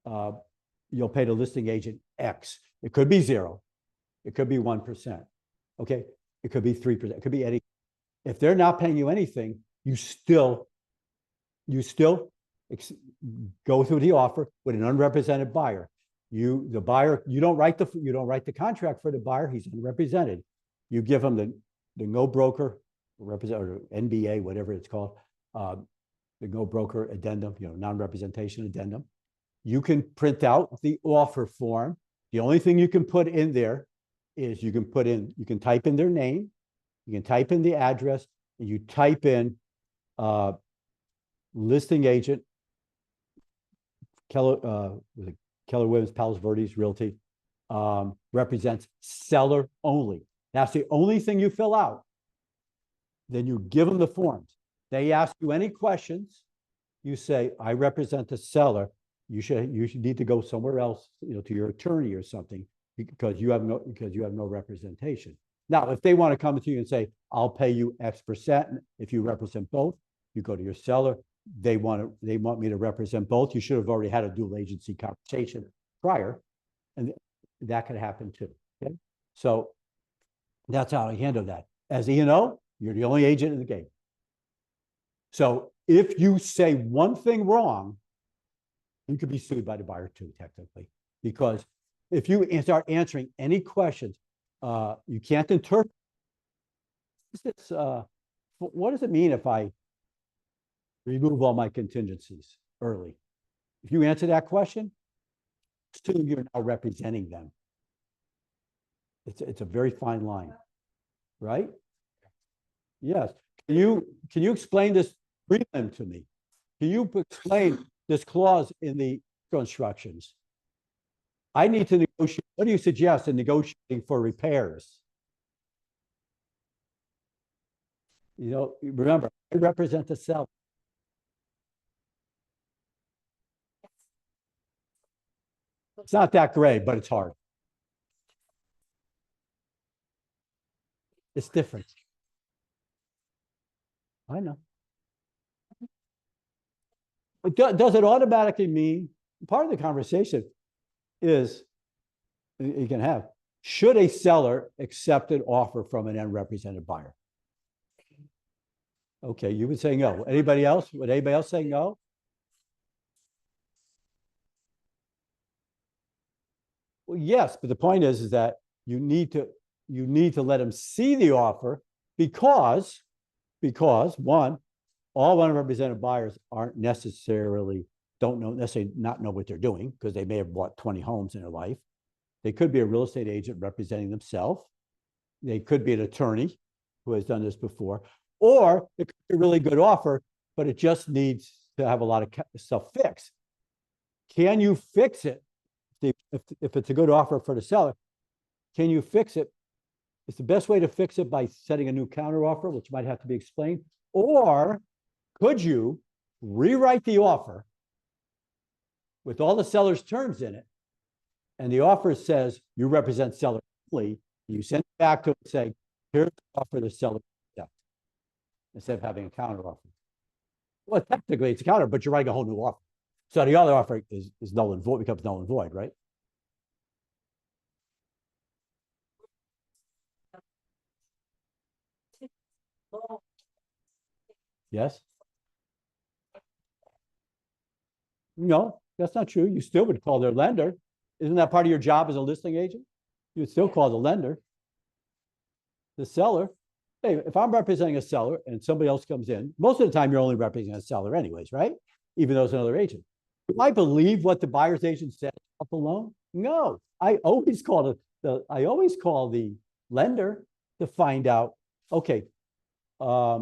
you'll pay the listing agent X. It could be 0. It could be 1%. Okay. It could be 3%. It could be any. If they're not paying you anything, you still go through the offer with an unrepresented buyer. The buyer, you don't write the contract for the buyer. He's unrepresented. You give him the no broker or NBA, whatever it's called, the no broker addendum, non-representation addendum. You can print out the offer form. The only thing you can put in there is you can type in their name, you can type in the address, and you type in listing agent, Keller Williams, Palos, Verdes Realty, represents seller only. That's the only thing you fill out. Then you give them the forms. They ask you any questions. You say, I represent the seller. You should need to go somewhere else, to your attorney or something, because you have no representation. Now, if they want to come to you and say, I'll pay you X%, if you represent both, you go to your seller. They want me to represent both. You should have already had a dual agency conversation prior, and that could happen too. Okay, so that's how I handle that. As E&O, you're the only agent in the game. So if you say one thing wrong, you could be sued by the buyer too, technically, because if you start answering any questions, you can't interpret. What does it mean if I remove all my contingencies early? If you answer that question, assume you're now representing them. It's a very fine line, right? Yes. Can you explain this prelim to me? Can you explain this clause in the instructions? I need to negotiate. What do you suggest in negotiating for repairs? Remember, I represent the seller. It's not that great, but it's hard. It's different. I know. But does it automatically mean, part of the conversation is, you can have, should a seller accept an offer from an unrepresented buyer? Okay, you would say no. Anybody else? Would anybody else say no? Well, yes, but the point is that you need to let them see the offer because one, all unrepresented buyers aren't necessarily don't know necessarily not know what they're doing because they may have bought 20 homes in their life. They could be a real estate agent representing themselves. They could be an attorney who has done this before, or it could be a really good offer, but it just needs to have a lot of stuff fixed. Can you fix it? If it's a good offer for the seller, can you fix it? It's the best way to fix it by setting a new counter offer, which might have to be explained, or could you rewrite the offer with all the seller's terms in it? And the offer says you represent seller only. You send it back to it and say, here's the offer the seller accepts, instead of having a counter offer. Well, technically it's a counter, but you're writing a whole new offer. So the other offer is null and void, becomes null and void, right? Yes? No, that's not true. You still would call their lender. Isn't that part of your job as a listing agent? You'd still call the lender. The seller. Hey, if I'm representing a seller and somebody else comes in, most of the time you're only representing a seller anyways, right? Even though it's another agent. Do I believe what the buyer's agent said about the loan? No, I always call the lender to find out, okay, I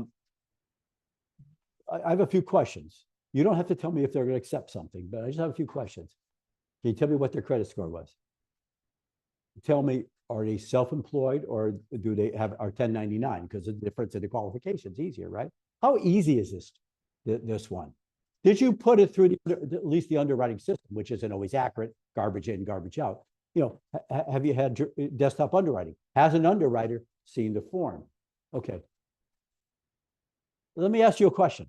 have a few questions. You don't have to tell me if they're going to accept something, but I just have a few questions. Can you tell me what their credit score was? Tell me, are they self-employed or do they have our 1099? Because the difference in the qualifications easier, right? How easy is this one? Did you put it through at least the underwriting system, which isn't always accurate, garbage in, garbage out? You know, have you had desktop underwriting? Has an underwriter seen the form? Okay. Let me ask you a question.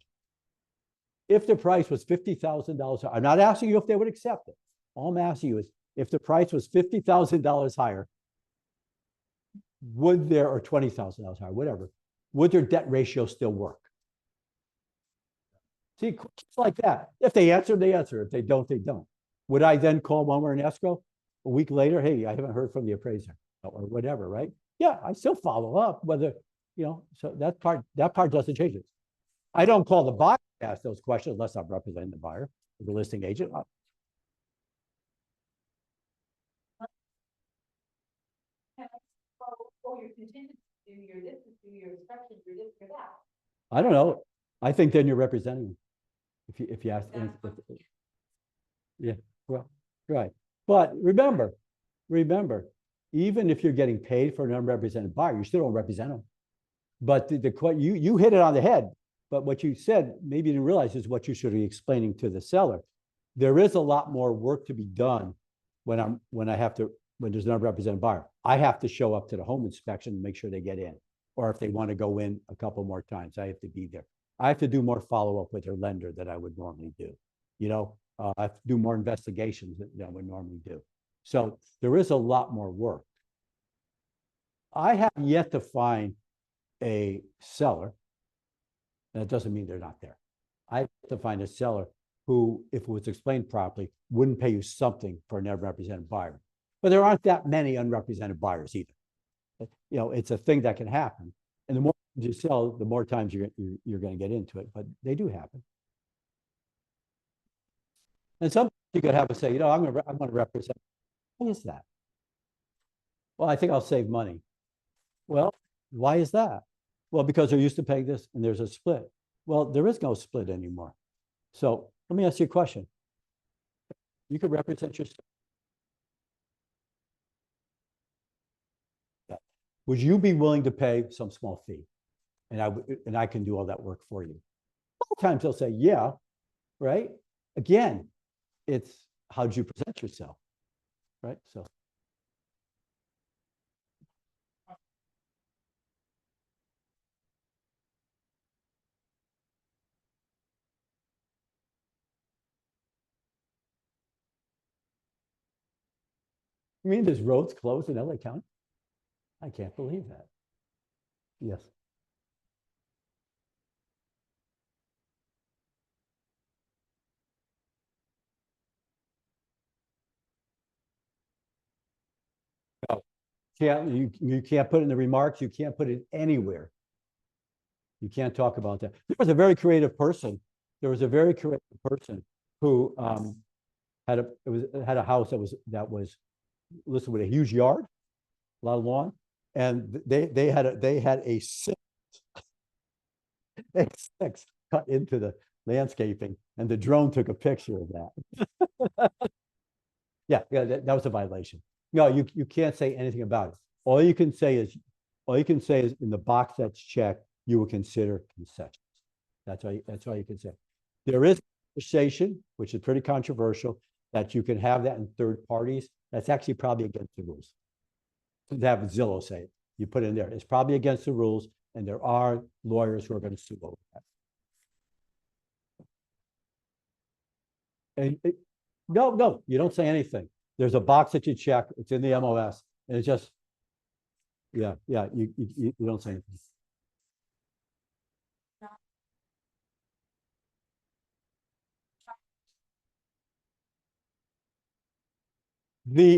If the price was $50,000, I'm not asking you if they would accept it. All I'm asking you is if the price was $50,000 higher, would there, or $20,000 higher, whatever, would their debt ratio still work? See, questions like that. If they answer, they answer. If they don't, they don't. Would I then call when we're in escrow a week later? Hey, I haven't heard from the appraiser or whatever, right? Yeah, I still follow up whether, you know, so that part doesn't change it. I don't call the buyer to ask those questions unless I'm representing the buyer, the listing agent. Your contingency, your this, your inspection, your this, your that. I don't know. I think then you're representing them. If you ask, yeah, well, right. But remember, even if you're getting paid for an unrepresented buyer, you still don't represent them. But you hit it on the head. But what you said, maybe you didn't realize, is what you should be explaining to the seller. There is a lot more work to be done when there's an unrepresented buyer. I have to show up to the home inspection and make sure they get in. Or if they want to go in a couple more times, I have to be there. I have to do more follow-up with their lender than I would normally do. You know, I have to do more investigations than I would normally do. So there is a lot more work. I have yet to find a seller, and it doesn't mean they're not there. I have to find a seller who, if it was explained properly, wouldn't pay you something for an unrepresented buyer. But there aren't that many unrepresented buyers either. You know, it's a thing that can happen. And the more you sell, the more times you're going to get into it, but they do happen. And some you could have to say, you know, I'm going to represent. Why is that? Well, I think I'll save money. Well, why is that? Well, because they're used to paying this and there's a split. Well, there is no split anymore. So let me ask you a question. You could represent yourself. Yeah. Would you be willing to pay some small fee? And I can do all that work for you. Sometimes they'll say, yeah, right? Again, it's how do you present yourself, right? So. You mean there's roads closed in LA County? I can't believe that. Yes. No. You can't put it in the remarks. You can't put it anywhere. You can't talk about that. There was a very creative person. who had a house that was listed with a huge yard, a lot of lawn, and they had a six cut into the landscaping, and the drone took a picture of that. Yeah, that was a violation. No, you can't say anything about it. All you can say is in the box that's checked, you will consider concessions. That's all you can say. There is conversation, which is pretty controversial, that you can have that in third parties. That's actually probably against the rules. To have Zillow say it, you put it in there. It's probably against the rules, and there are lawyers who are going to sue over that. And no, you don't say anything. There's a box that you check. It's in the MOS, and it's just, yeah, you don't say anything.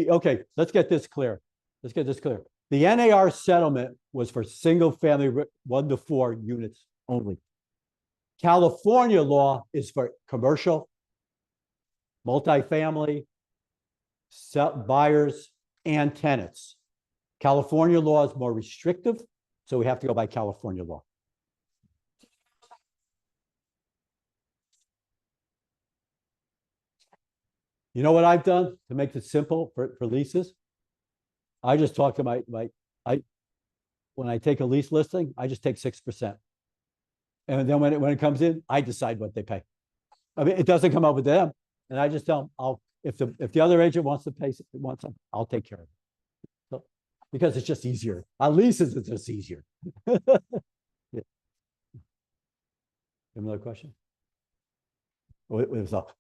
Okay, let's get this clear. The NAR settlement was for single family 1 to 4 units only. California law is for commercial, multifamily, buyers, and tenants. California law is more restrictive, so we have to go by California law. You know what I've done to make it simple for leases? I just talk to when I take a lease listing, I just take 6%. And then when it comes in, I decide what they pay. I mean, it doesn't come up with them. And I just tell them, if the other agent wants to pay, something, I'll take care of it. So, because it's just easier. On leases, it's just easier. Yeah. Another question? What was up?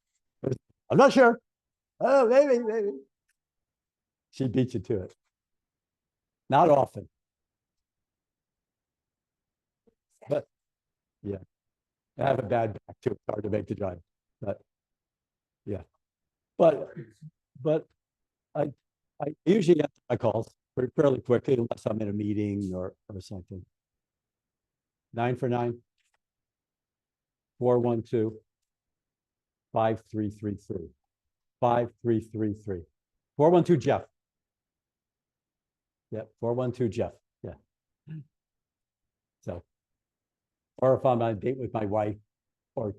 I'm not sure. Oh, maybe. She beat you to it. Not often. But yeah, I have a bad back too. It's hard to make the drive. But yeah. But I usually answer my calls fairly quickly unless I'm in a meeting or something. 9 for 9. 412 5333. 5333. 412 Jeff. Yeah, 412 Jeff. Yeah. So, or if I'm on a date with my wife, or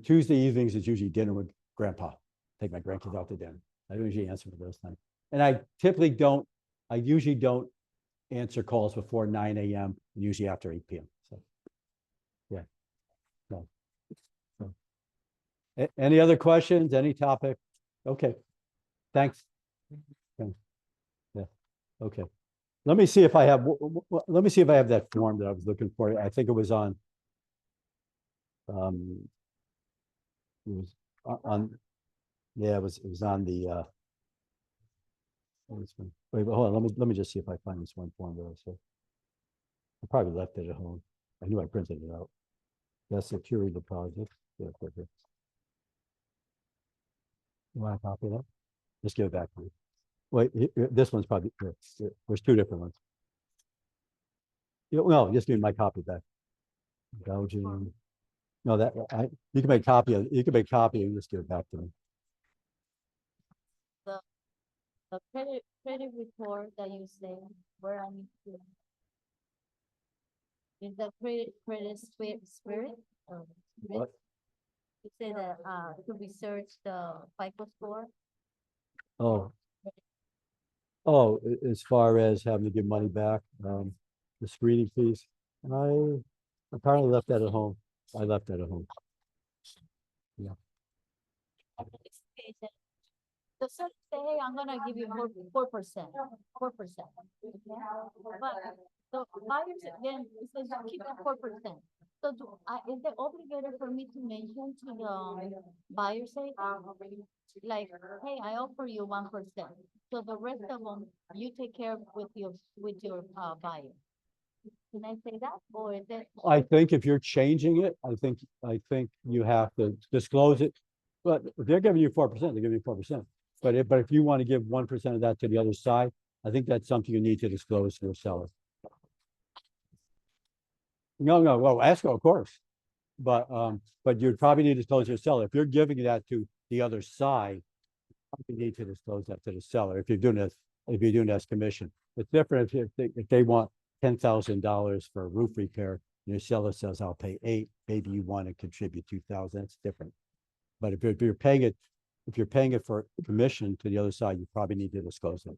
Tuesday evenings is usually dinner with grandpa. Take my grandkids out to dinner. I don't usually answer for those times. And I usually don't answer calls before 9 a.m. and usually after 8 p.m. So yeah. No. So. Any other questions? Any topic? Okay. Thanks. Yeah. Okay. Let me see if I have that form that I was looking for. I think it was on it was on yeah, it was on the wait, but hold on, let me just see if I find this one form that I said. I probably left it at home. I knew I printed it out. That's security deposit. Yeah, you want a copy of that? Just give it back to me. Wait, this one's probably here. There's 2 different ones. No, just give me my copy back. Belgium. No, you can make copy and just give it back to me. The credit report that you say where I need to. Is the credit spirit? What? You say that to research the FICO score. Oh, as far as having to give money back, the screening fees, I apparently left that at home. I left that at home. Yeah. The cert say, hey, I'm gonna give you 4%. 4%. But the buyers again, it says keep it 4%. So is it obligated for me to mention to the buyer say, like, hey, I offer you 1%. So the rest of them you take care of with your buyer. Can I say that, or is it? I think if you're changing it, I think you have to disclose it. But if they're giving you 4%, they're giving you 4%. But if you want to give 1% of that to the other side, I think that's something you need to disclose to the seller. No, well, escrow, of course. But you'd probably need to disclose to your seller. If you're giving that to the other side, you need to disclose that to the seller if you're doing this, if you're doing this commission. It's different if they want $10,000 for a roof repair, and your seller says, I'll pay 8, maybe you want to contribute 2,000, that's different. But if you're paying it for commission to the other side, you probably need to disclose it.